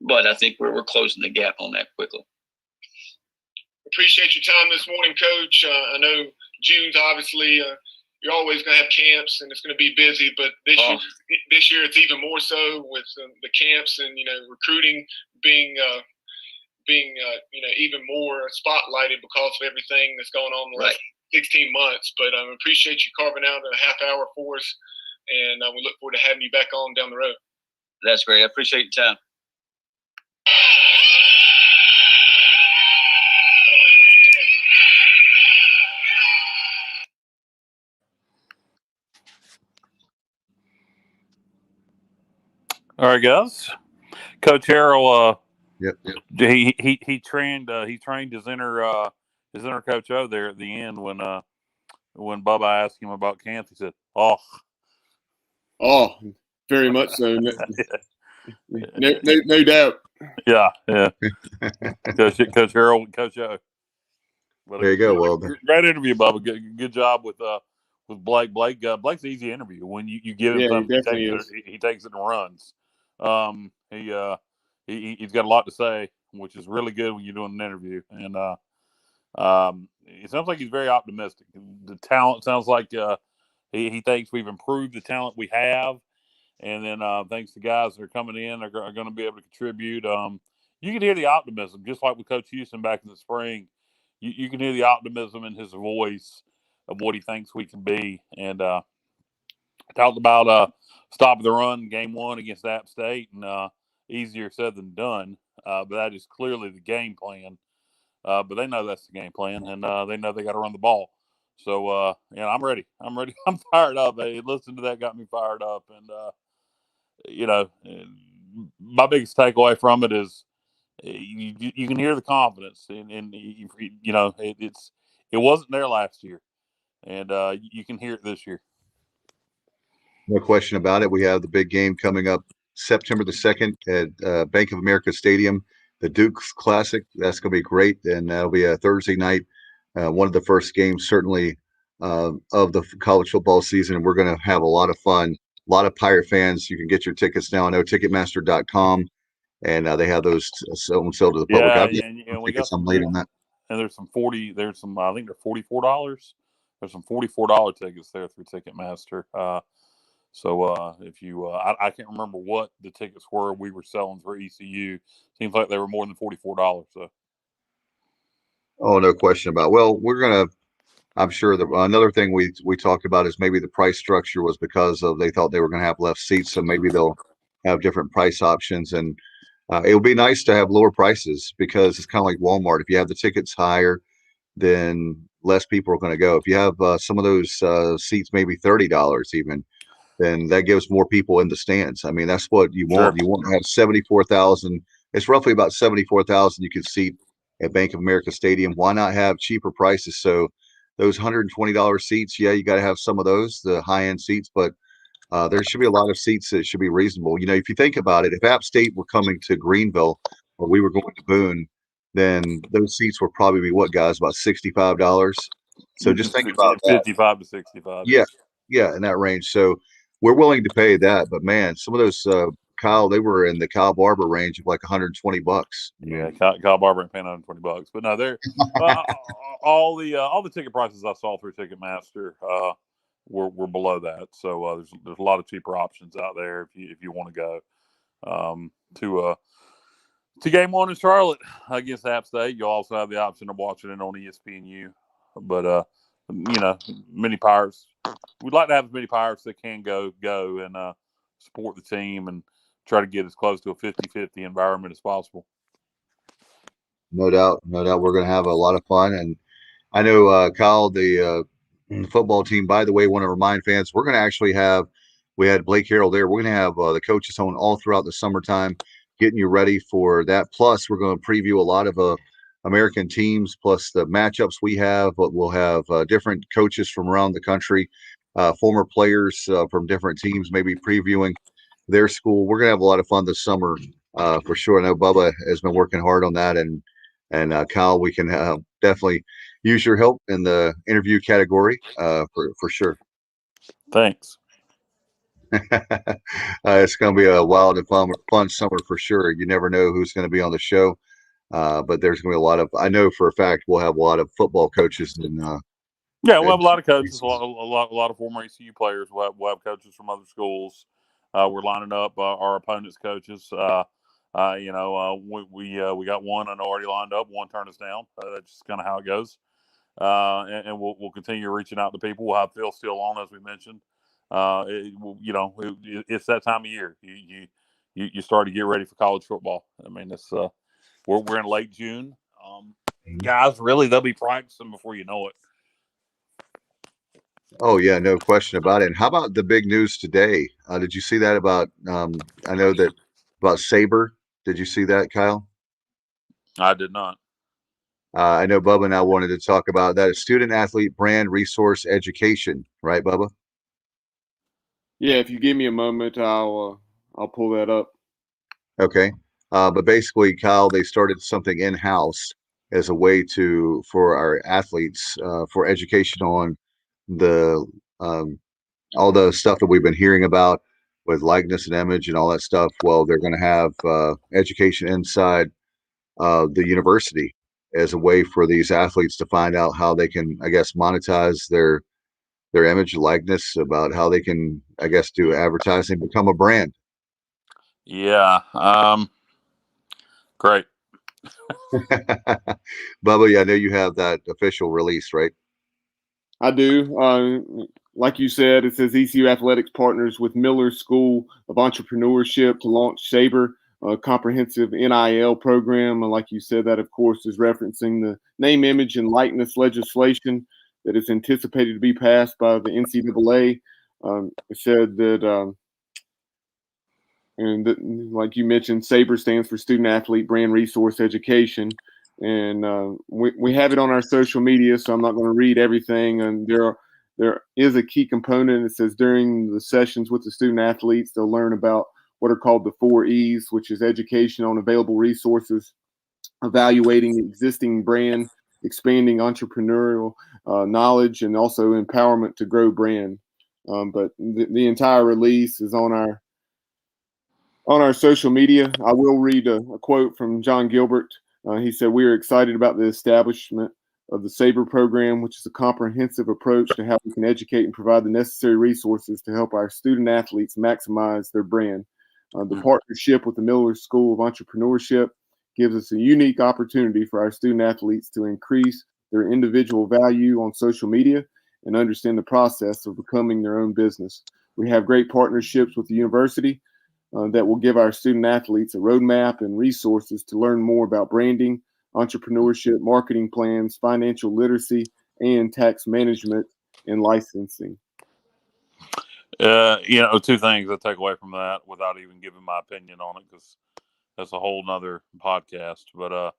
But I think we're closing the gap on that quickly. Appreciate your time this morning, Coach. I know June's obviously you're always going to have camps and it's going to be busy, but this year it's even more so with the camps and recruiting being even more spotlighted because of everything that's going on in the last 16 months. But I appreciate you carving out a half hour for us, and we look forward to having you back on down the road. That's great. I appreciate your time. All right, guys. Coach Harrell, Yep. he trained his inner coach O there at the end when Bubba asked him about Kansas. He said, "Oh, very much so. No doubt. yeah." Coach Harrell, Coach O. But There you go. Well, great interview, Bubba. Good job with Blake. Blake's an easy interview. When you give him something, he takes it and runs. He's got a lot to say, which is really good when you're doing an interview. And it sounds like he's very optimistic. The talent sounds like he thinks we've improved the talent we have, and then thanks to guys that are coming in are going to be able to contribute. You can hear the optimism, just like with Coach Houston back in the spring. You can hear the optimism in his voice of what he thinks we can be. And talked about stopping the run game 1 against App State, and easier said than done. But that is clearly the game plan. But they know that's the game plan, and they know they got to run the ball. So, I'm ready. I'm fired up. Hey, listening to that got me fired up. And, my biggest takeaway from it is you can hear the confidence. And it wasn't there last year. And you can hear it this year. No question about it. We have the big game coming up September the 2nd at Bank of America Stadium, the Duke's Classic. That's going to be great. And that'll be a Thursday night, one of the first games, certainly, of the college football season. We're going to have a lot of fun. A lot of Pirate fans. You can get your tickets now. I know Ticketmaster.com, and they have those sold to the public. Yeah, and we got some late on that. And there's some I think they're $44. There's some $44 tickets there through Ticketmaster. So if you, I can't remember what the tickets were we were selling for ECU. Seems like they were more than $44. So. Oh, no question about it. Well, I'm sure that another thing we talked about is maybe the price structure was because they thought they were going to have less seats. So maybe they'll have different price options, and it would be nice to have lower prices because it's kind of like Walmart. If you have the tickets higher, then less people are going to go. If you have some of those seats, maybe $30 even, then that gives more people in the stands. I mean, that's what you want. Sure. You want to have 74,000. It's roughly about 74,000 you could seat at Bank of America Stadium. Why not have cheaper prices? So those $120 seats, yeah, you got to have some of those, the high-end seats, but there should be a lot of seats that should be reasonable. If you think about it, if App State were coming to Greenville or we were going to Boone, then those seats would probably be what, guys, about $65. So just think about that. 55 to 65. Yeah, in that range. So we're willing to pay that, but man, some of those Kyle, they were in the Kyle Barber range of like $120. Yeah, Kyle Barber ain't paying $120, but no, they're all the ticket prices I saw through Ticketmaster were below that. So there's a lot of cheaper options out there if you want to go to game 1 in Charlotte against App State. You'll also have the option of watching it on ESPNU. But many Pirates. We'd like to have as many Pirates that can go and support the team and try to get as close to a 50-50 environment as possible. No doubt. We're going to have a lot of fun. And I know, Kyle, the football team, by the way, want to remind fans, we're going to actually we had Blake Harrell there. We're going to have the coaches on all throughout the summertime, getting you ready for that. Plus, we're going to preview a lot of American teams, plus the matchups we have. But we'll have different coaches from around the country, former players from different teams, maybe previewing their school. We're going to have a lot of fun this summer for sure. I know Bubba has been working hard on that, and Kyle, we can definitely use your help in the interview category for sure. Thanks. It's going to be a wild and fun summer for sure. You never know who's going to be on the show, but there's going to be a lot of. I know for a fact we'll have a lot of football coaches and. Yeah, we'll have a lot of coaches, a lot of former ECU players. We'll have coaches from other schools. We're lining up our opponents' coaches. We got one and already lined up. One turned us down. That's just kind of how it goes. And we'll continue reaching out to people. We'll have Phil still on, as we mentioned. It's that time of year. You start to get ready for college football. I mean, it's we're in late June. Guys, really, they'll be practicing before you know it. Oh yeah, no question about it. And how about the big news today? Did you see that about? I know that about Sabre. Did you see that, Kyle? I did not. I know Bubba and I wanted to talk about that. Student athlete brand resource education, right, Bubba? Yeah, if you give me a moment, I'll pull that up. Okay. But basically, Kyle, they started something in-house as a way for our athletes for education on the um, all the stuff that we've been hearing about with likeness and image and all that stuff. Well, they're going to have education inside the university as a way for these athletes to find out how they can, I guess, monetize their image and likeness, about how they can, I guess, do advertising, become a brand. Yeah. Great. Bubba, yeah, I know you have that official release, right? I do. Like you said, it says ECU Athletics partners with Miller School of Entrepreneurship to launch Sabre, a comprehensive NIL program. And like you said, that of course is referencing the name, image, and likeness legislation that is anticipated to be passed by the NCAA. It said that, like you mentioned, SABRE stands for Student Athlete Brand Resource Education. And we have it on our social media, so I'm not going to read everything. And there is a key component. It says during the sessions with the student athletes, they'll learn about what are called the 4 E's, which is education on available resources, evaluating existing brand, expanding entrepreneurial knowledge, and also empowerment to grow brand. But the entire release is on our social media. I will read a quote from John Gilbert. He said, "We are excited about the establishment of the SABRE program, which is a comprehensive approach to how we can educate and provide the necessary resources to help our student athletes maximize their brand. The partnership with the Miller School of Entrepreneurship gives us a unique opportunity for our student athletes to increase their individual value on social media and understand the process of becoming their own business. We have great partnerships with the university that will give our student athletes a roadmap and resources to learn more about branding, entrepreneurship, marketing plans, financial literacy, and tax management and licensing." Two things I take away from that without even giving my opinion on it, because that's a whole nother podcast. But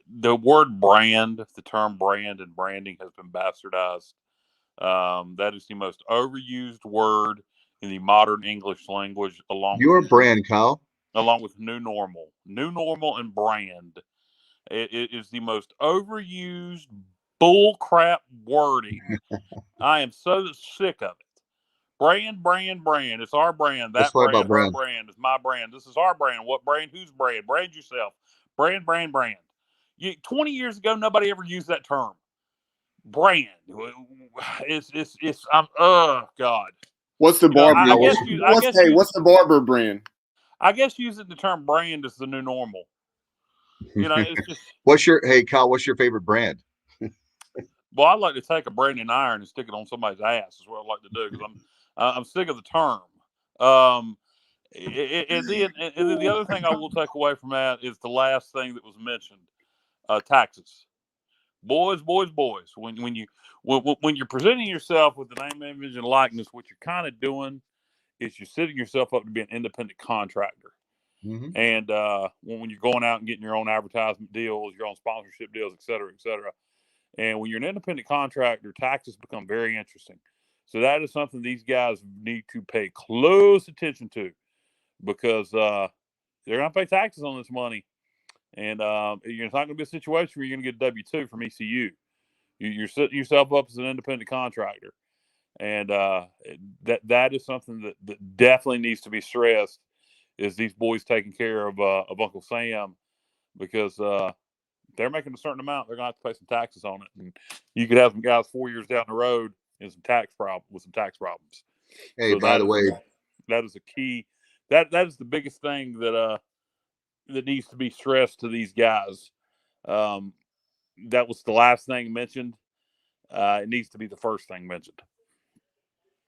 the word brand, the term brand and branding has been bastardized. That is the most overused word in the modern English language, Your brand, Kyle. along with new normal, and brand. It is the most overused bullcrap wording. I am so sick of it. Brand. It's our brand. Let's That talk brand, about her brand. brand. It's my brand. This is our brand. What brand? Whose brand? Brand yourself. Brand. 20 years ago, nobody ever used that term. Brand. Oh God. What's the barber? What's the barber brand? I guess using the term brand is the new normal. It's just. Kyle, what's your favorite brand? Well, I'd like to take a branding iron and stick it on somebody's ass. Is what I'd like to do, because I'm sick of the term. And then the other thing I will take away from that is the last thing that was mentioned: taxes. Boys. When you're presenting yourself with the name, image, and likeness, what you're kind of doing is you're setting yourself up to be an independent contractor. Mm-hmm. And when you're going out and getting your own advertisement deals, your own sponsorship deals, et cetera, et cetera. And when you're an independent contractor, taxes become very interesting. So that is something these guys need to pay close attention to, because they're going to pay taxes on this money. And it's not going to be a situation where you're going to get a W-2 from ECU. You're setting yourself up as an independent contractor. And that is something that definitely needs to be stressed, is these boys taking care of Uncle Sam, because they're making a certain amount. They're going to have to pay some taxes on it. And you could have some guys 4 years down the road with some tax problems. Hey, So by the way, that is a key. That is the biggest thing that needs to be stressed to these guys. That was the last thing mentioned. It needs to be the first thing mentioned.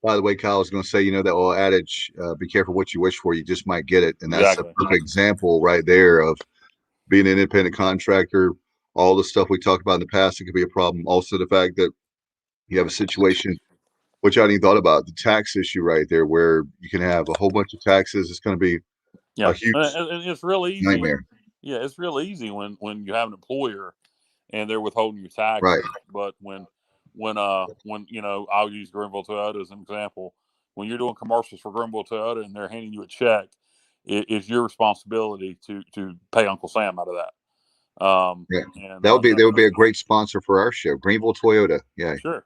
By the way, Kyle, I was going to say, that old adage, be careful what you wish for, you just might get it. And that's Exactly. a perfect example right there of being an independent contractor. All the stuff we talked about in the past, it could be a problem. Also, the fact that, you have a situation which I hadn't even thought about, the tax issue right there, where you can have a whole bunch of taxes. It's going to be Yeah, a huge and it's real easy. nightmare. Yeah, it's real easy when you have an employer and they're withholding your taxes. Right. But when I'll use Greenville Toyota as an example. When you're doing commercials for Greenville Toyota and they're handing you a check, it's your responsibility to pay Uncle Sam out of that. Yeah, And that would be a great sponsor for our show, Greenville Toyota. Yeah, sure.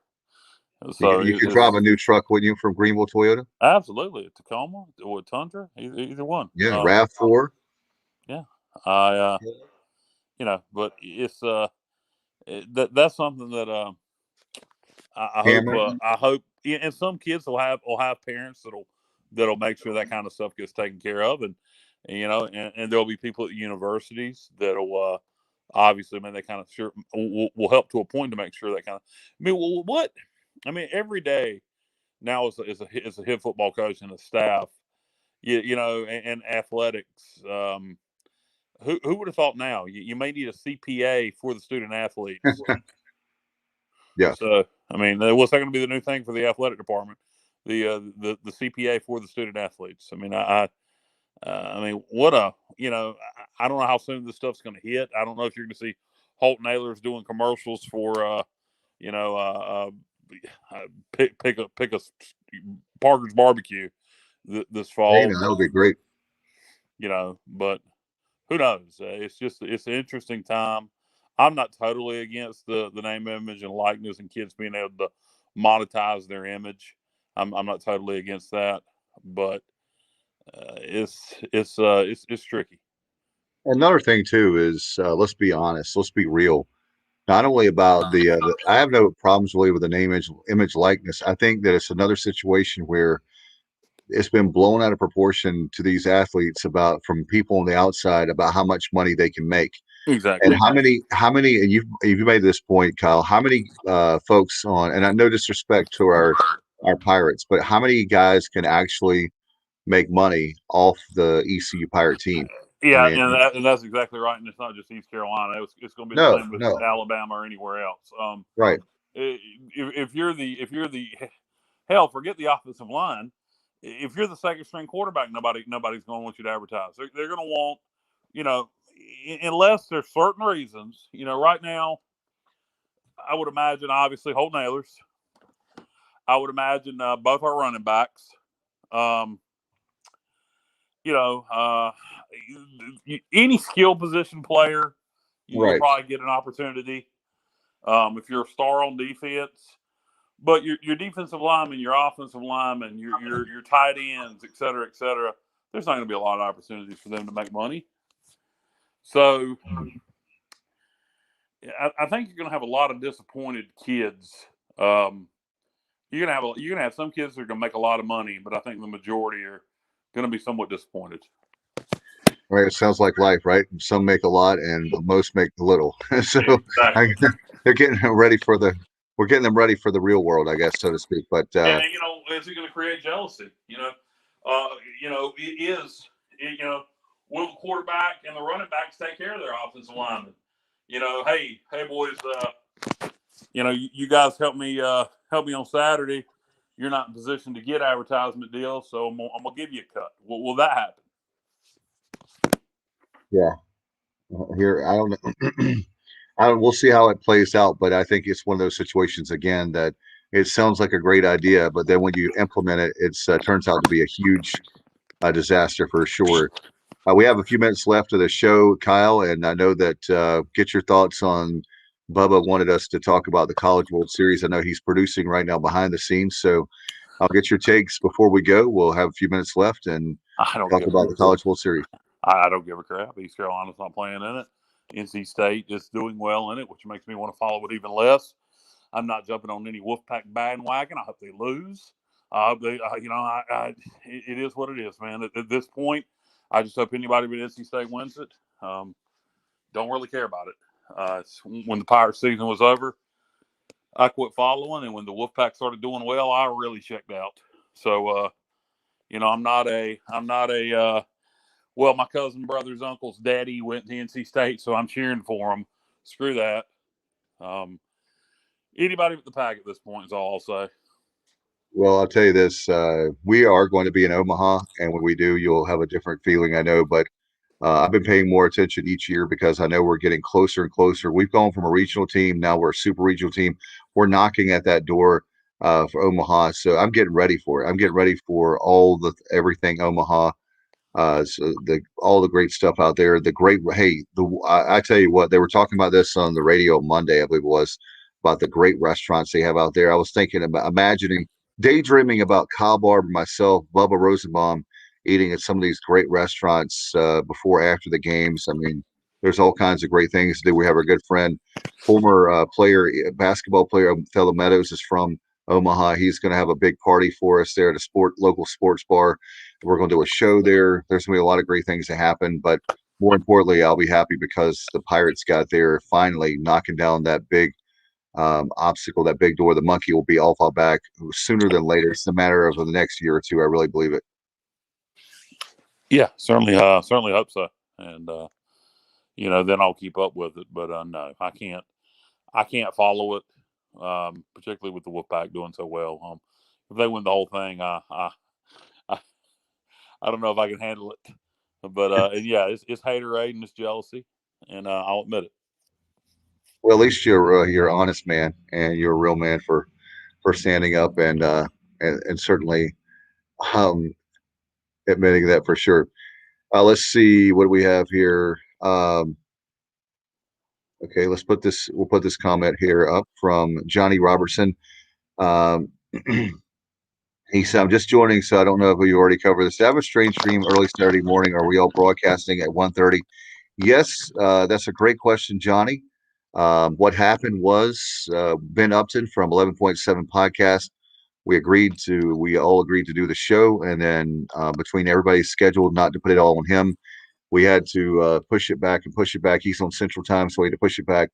So you could drive a new truck, wouldn't you, from Greenville Toyota? absolutely, a Tacoma or a Tundra, either one. Yeah, RAV4. Yeah, I but it's that's something that I hope, and some kids will have parents that'll make sure that kind of stuff gets taken care of, and and there'll be people at universities that'll obviously, I mean, they kind of sure will help to a point to make sure that kind of. Every day now is a head football coach and a staff, and athletics. Who would have thought now? You may need a CPA for the student athletes. Yeah. So, what's that going to be the new thing for the athletic department? The CPA for the student athletes. What a, I don't know how soon this stuff's going to hit. I don't know if you're going to see Holt Naylor's doing commercials for, pick a Parker's barbecue this fall. Hey, that would be great. But who knows? It's an interesting time. I'm not totally against the name, image, and likeness, and kids being able to monetize their image. I'm not totally against that, but it's tricky. Another thing too is let's be honest, let's be real. Not only about I have no problems really with the name, image, likeness. I think that it's another situation where it's been blown out of proportion to these athletes from people on the outside about how much money they can make. Exactly. And how many, and you've made this point, Kyle, how many folks and I no disrespect to our Pirates, but how many guys can actually make money off the ECU Pirate team? Yeah, and that's exactly right. And it's not just East Carolina. It's going to be the same with Alabama or anywhere else. Right. If you're the hell, forget the offensive line. If you're the second string quarterback, nobody's going to want you to advertise. They're going to want, unless there's certain reasons. Right now, I would imagine obviously Holt Naylor's. I would imagine both our running backs. Any skill position player, you'll probably get an opportunity. If you're a star on defense, but your defensive lineman, your offensive lineman, your tight ends, et cetera, there's not going to be a lot of opportunities for them to make money. So I think you're going to have a lot of disappointed kids. You're gonna have some kids that are going to make a lot of money, but I think the majority are going to be somewhat disappointed. Right. It sounds like life, right? Some make a lot and most make a little. So exactly. We're getting them ready for the real world, I guess, so to speak. But and is it going to create jealousy? Will the quarterback and the running backs take care of their offensive linemen? Hey boys, you guys help me on Saturday. You're not in position to get advertisement deals, so I'm gonna give you a cut. Will that happen? Yeah. Here, I don't know. We'll see how it plays out, but I think it's one of those situations again that it sounds like a great idea, but then when you implement it, it turns out to be a huge disaster for sure. We have a few minutes left of the show, Kyle, and I know that get your thoughts on Bubba wanted us to talk about the College World Series. I know he's producing right now behind the scenes, so I'll get your takes before we go. We'll have a few minutes left and talk about the College World Series. I don't give a crap. East Carolina's not playing in it. NC State is doing well in it, which makes me want to follow it even less. I'm not jumping on any Wolfpack bandwagon. I hope they lose. It is what it is, man. At this point, I just hope anybody but NC State wins it. Don't really care about it. When the Pirate season was over, I quit following, and when the Wolfpack started doing well, I really checked out. So, I'm not a. Well, my cousin, brother's uncle's daddy went to NC State, so I'm cheering for him. Screw that. Anybody but the Pack at this point is all I'll say. Well, I'll tell you this: we are going to be in Omaha, and when we do, you'll have a different feeling, I know. But I've been paying more attention each year because I know we're getting closer and closer. We've gone from a regional team, now we're a super regional team. We're knocking at that door for Omaha, so I'm getting ready for it. I'm getting ready for everything Omaha. So all the great stuff out there. I tell you what, they were talking about this on the radio Monday, I believe it was, about the great restaurants they have out there. I was thinking about daydreaming about Kyle Barber, myself, Bubba Rosenbaum, eating at some of these great restaurants before, after the games. I mean, there's all kinds of great things to do. We have our good friend, former basketball player, Othello Meadows is from Omaha. He's going to have a big party for us there at a local sports bar. We're going to do a show there. There's going to be a lot of great things to happen, but more importantly, I'll be happy because the Pirates got there finally, knocking down that big obstacle, that big door. The monkey will be off our back sooner than later. It's a matter of the next year or two. I really believe it. Yeah, certainly hope so. And then I'll keep up with it. But no, I can't follow it, particularly with the Wolfpack doing so well. If they win the whole thing, I don't know if I can handle it. But yeah, it's haterade and it's jealousy, and I'll admit it. Well, at least you're an honest man, and you're a real man for standing up and certainly admitting that for sure. Let's see, what do we have here? Okay, we'll put this comment here up from Johnny Robertson. He said, I'm just joining, so I don't know if you already covered this. Did I have a strange dream early Saturday morning? Are we all broadcasting at 1:30? Yes, that's a great question, Johnny. What happened was Ben Upton from 11.7 Podcast, we all agreed to do the show, and then between everybody's schedule, not to put it all on him, we had to push it back. He's on Central Time, so we had to push it back.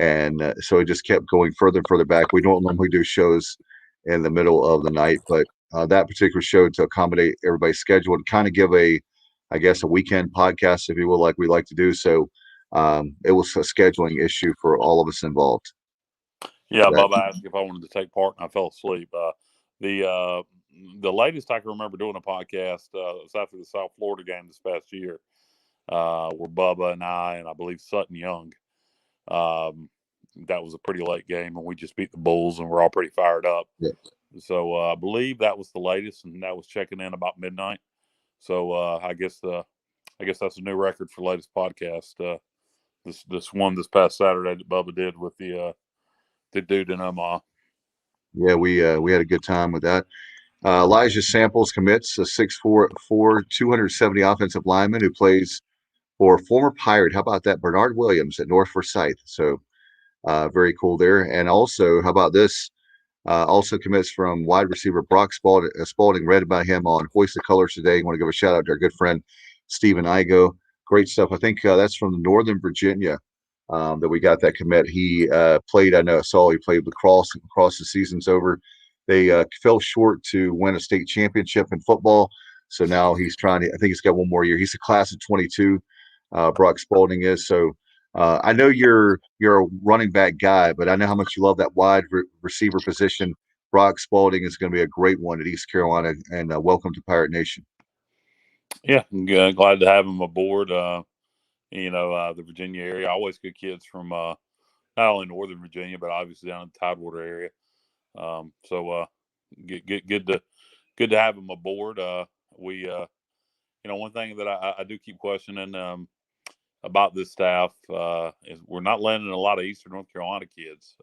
And so it just kept going further and further back. We don't normally do shows in the middle of the night, but that particular show, to accommodate everybody's schedule, to kind of give a weekend podcast, if you will, like we like to do. So it was a scheduling issue for all of us involved. Yeah, Bob asked if I wanted to take part, and I fell asleep. The latest I can remember doing a podcast was after the South Florida game this past year, where Bubba and I believe Sutton Young. That was a pretty late game, and we just beat the Bulls, and we're all pretty fired up. Yeah. So I believe that was the latest, and that was checking in about midnight. So I guess that's a new record for latest podcast. This past Saturday that Bubba did with the dude in Omaha. Yeah, we had a good time with that. Elijah Samples commits, a 6'4", 270 offensive lineman who plays for former Pirate. How about that? Bernard Williams at North Forsyth. So very cool there. And also, how about this? Also commits from wide receiver Brock Spalding. Read about him on Hoist the Colors today. I want to give a shout out to our good friend Stephen Igo. Great stuff. I think that's from Northern Virginia that we got that commit. He played. He played lacrosse across the season's over. They fell short to win a state championship in football. So now he's trying to. I think he's got one more year. He's a class of 22. Brock Spalding is. So I know you're a running back guy, but I know how much you love that wide receiver position. Brock Spalding is going to be a great one at East Carolina, and welcome to Pirate Nation. Yeah, glad to have him aboard. The Virginia area, always good kids from not only Northern Virginia, but obviously down in the Tidewater area. So good to have him aboard. One thing that I do keep questioning about this staff is we're not landing a lot of Eastern North Carolina kids,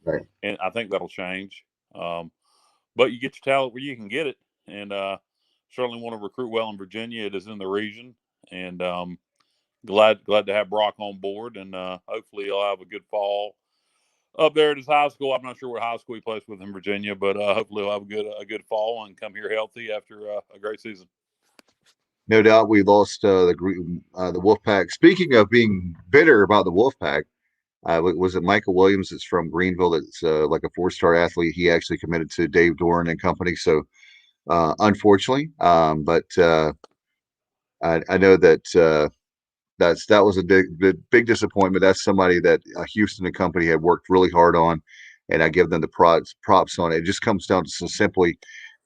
Right. And I think that'll change. But you get your talent where you can get it, and certainly want to recruit well in Virginia. It is in the region, and glad to have Brock on board, and hopefully he'll have a good fall up there at his high school. I'm not sure what high school he plays with in Virginia, but hopefully he'll have a good fall and come here healthy after a great season. No doubt we lost the Wolfpack. Speaking of being bitter about the Wolfpack, was it Michael Williams that's from Greenville that's like a 4-star athlete? He actually committed to Dave Doran and company. So unfortunately, but I know that that was a big disappointment. That's somebody that Houston and company had worked really hard on. and I give them the props on it. It just comes down to so simply.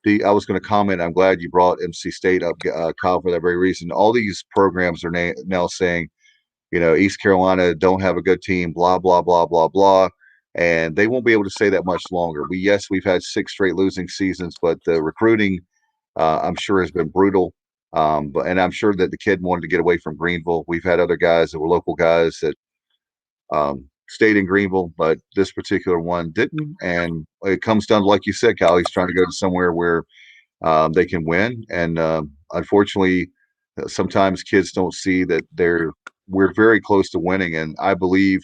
I was going to comment. I'm glad you brought MC State up, Kyle, for that very reason. All these programs are now saying, East Carolina don't have a good team, blah, blah, blah, blah, blah. And they won't be able to say that much longer. We've had 6 straight losing seasons, but the recruiting, I'm sure, has been brutal. And I'm sure that the kid wanted to get away from Greenville. We've had other guys that were local guys that stayed in Greenville, but this particular one didn't. And it comes down to, like you said, Kyle, he's trying to go to somewhere where they can win. And unfortunately, sometimes kids don't see that we're very close to winning. And I believe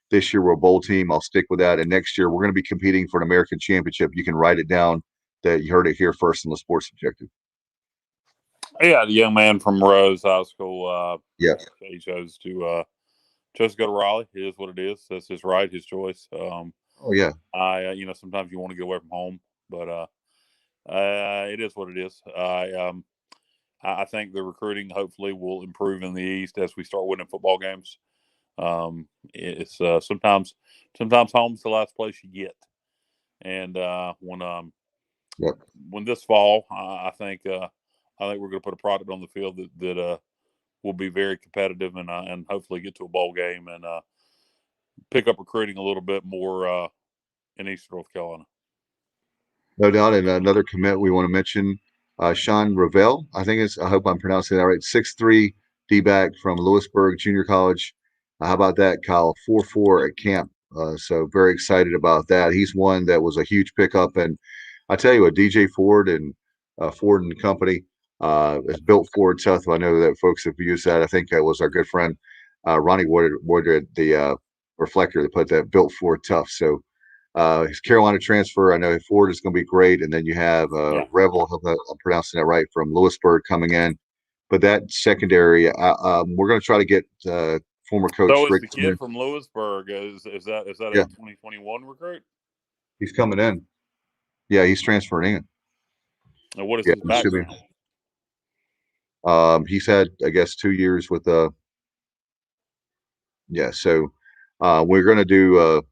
this year we're a bowl team. I'll stick with that. And next year we're going to be competing for an American championship. You can write it down that you heard it here first in the Sports Objective. Yeah, the young man from Rose High School. He chose to go to Raleigh. It is what it is. That's his right, his choice. Sometimes you want to get away from home, but it is what it is. I think the recruiting hopefully will improve in the East as we start winning football games. It's sometimes home's the last place you get, and when this fall, I think we're going to put a product on the field that will be very competitive and hopefully get to a bowl game and pick up recruiting a little bit more in Eastern North Carolina. No doubt. And another commit we want to mention, Sean Ravel, I hope I'm pronouncing that right, 6'3" D-back from Lewisburg Junior College. How about that, Kyle? 4.4 at camp. So very excited about that. He's one that was a huge pickup. And I tell you what, DJ Ford and Ford and Company is built Ford Tough. I know that folks have used that. I think that was our good friend Ronnie Ward at the Reflector that put that built Ford Tough. So his Carolina transfer, I know Ford is going to be great. And then you have Revel, I hope I'm pronouncing that right, from Lewisburg coming in. But that secondary, we're going to try to get former coach Rick. So is the kid from Lewisburg, is that a 2021 recruit? He's coming in. Yeah, he's transferring in. And what is his background? He's had, I guess, 2 years with so we're going to do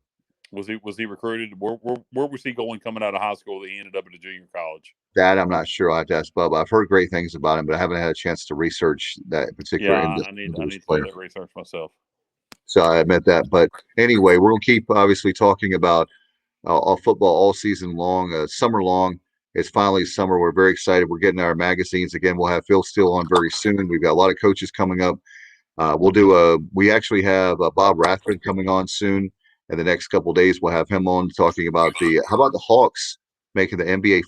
was he recruited? Where was he going coming out of high school that he ended up at a junior college? That I'm not sure. I have to ask Bubba. I've heard great things about him, but I haven't had a chance to research that particular. I need to do that research myself. So I admit that. But anyway, we're going to keep obviously talking about football all season long, summer long. It's finally summer. We're very excited. We're getting our magazines again. We'll have Phil Steele on very soon. We've got a lot of coaches coming up. We actually have Bob Rathman coming on soon. In the next couple of days, we'll have him on talking about how about the Hawks making the NBA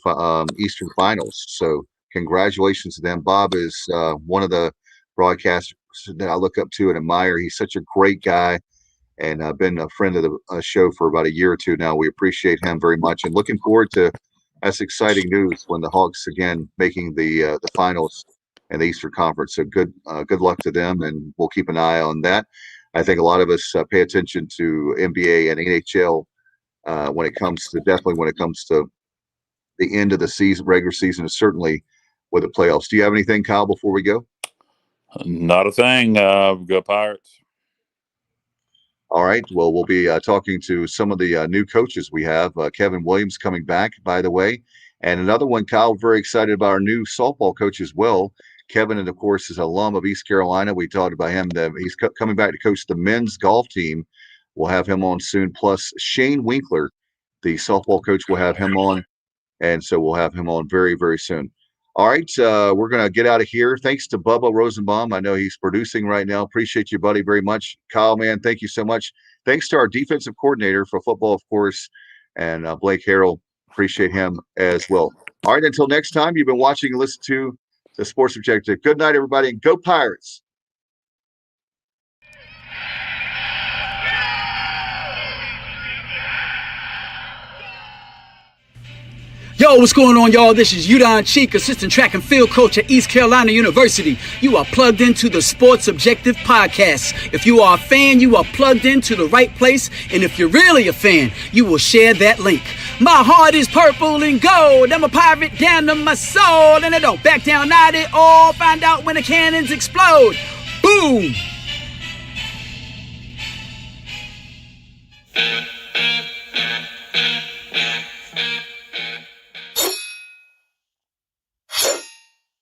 Eastern Finals. So congratulations to them. Bob is one of the broadcasters that I look up to and admire. He's such a great guy, and I've been a friend of the show for about a year or two now. We appreciate him very much, and looking forward to that's exciting news when the Hawks again making the finals in the Eastern Conference. So good luck to them, and we'll keep an eye on that. I think a lot of us pay attention to NBA and NHL when it comes to the end of the season, regular season, and certainly with the playoffs. Do you have anything, Kyle, before we go? Not a thing. Go Pirates. All right. Well, we'll be talking to some of the new coaches we have. Kevin Williams coming back, by the way. And another one, Kyle, very excited about our new softball coach as well. Kevin, and of course, is an alum of East Carolina. We talked about him. He's coming back to coach the men's golf team. We'll have him on soon. Plus, Shane Winkler, the softball coach, will have him on. And so we'll have him on very, very soon. All right, we're going to get out of here. Thanks to Bubba Rosenbaum. I know he's producing right now. Appreciate you, buddy, very much. Kyle, man, thank you so much. Thanks to our defensive coordinator for football, of course, and Blake Harrell. Appreciate him as well. All right, until next time, you've been watching and listening to the Sports Objective. Good night, everybody, and go Pirates. Yo, what's going on, y'all? This is Udon Cheek, assistant track and field coach at East Carolina University. You are plugged into the Sports Objective podcast. If you are a fan, you are plugged into the right place. And if you're really a fan, you will share that link. My heart is purple and gold. I'm a pirate down to my soul. And I don't back down, not at all. Find out when the cannons explode. Boom!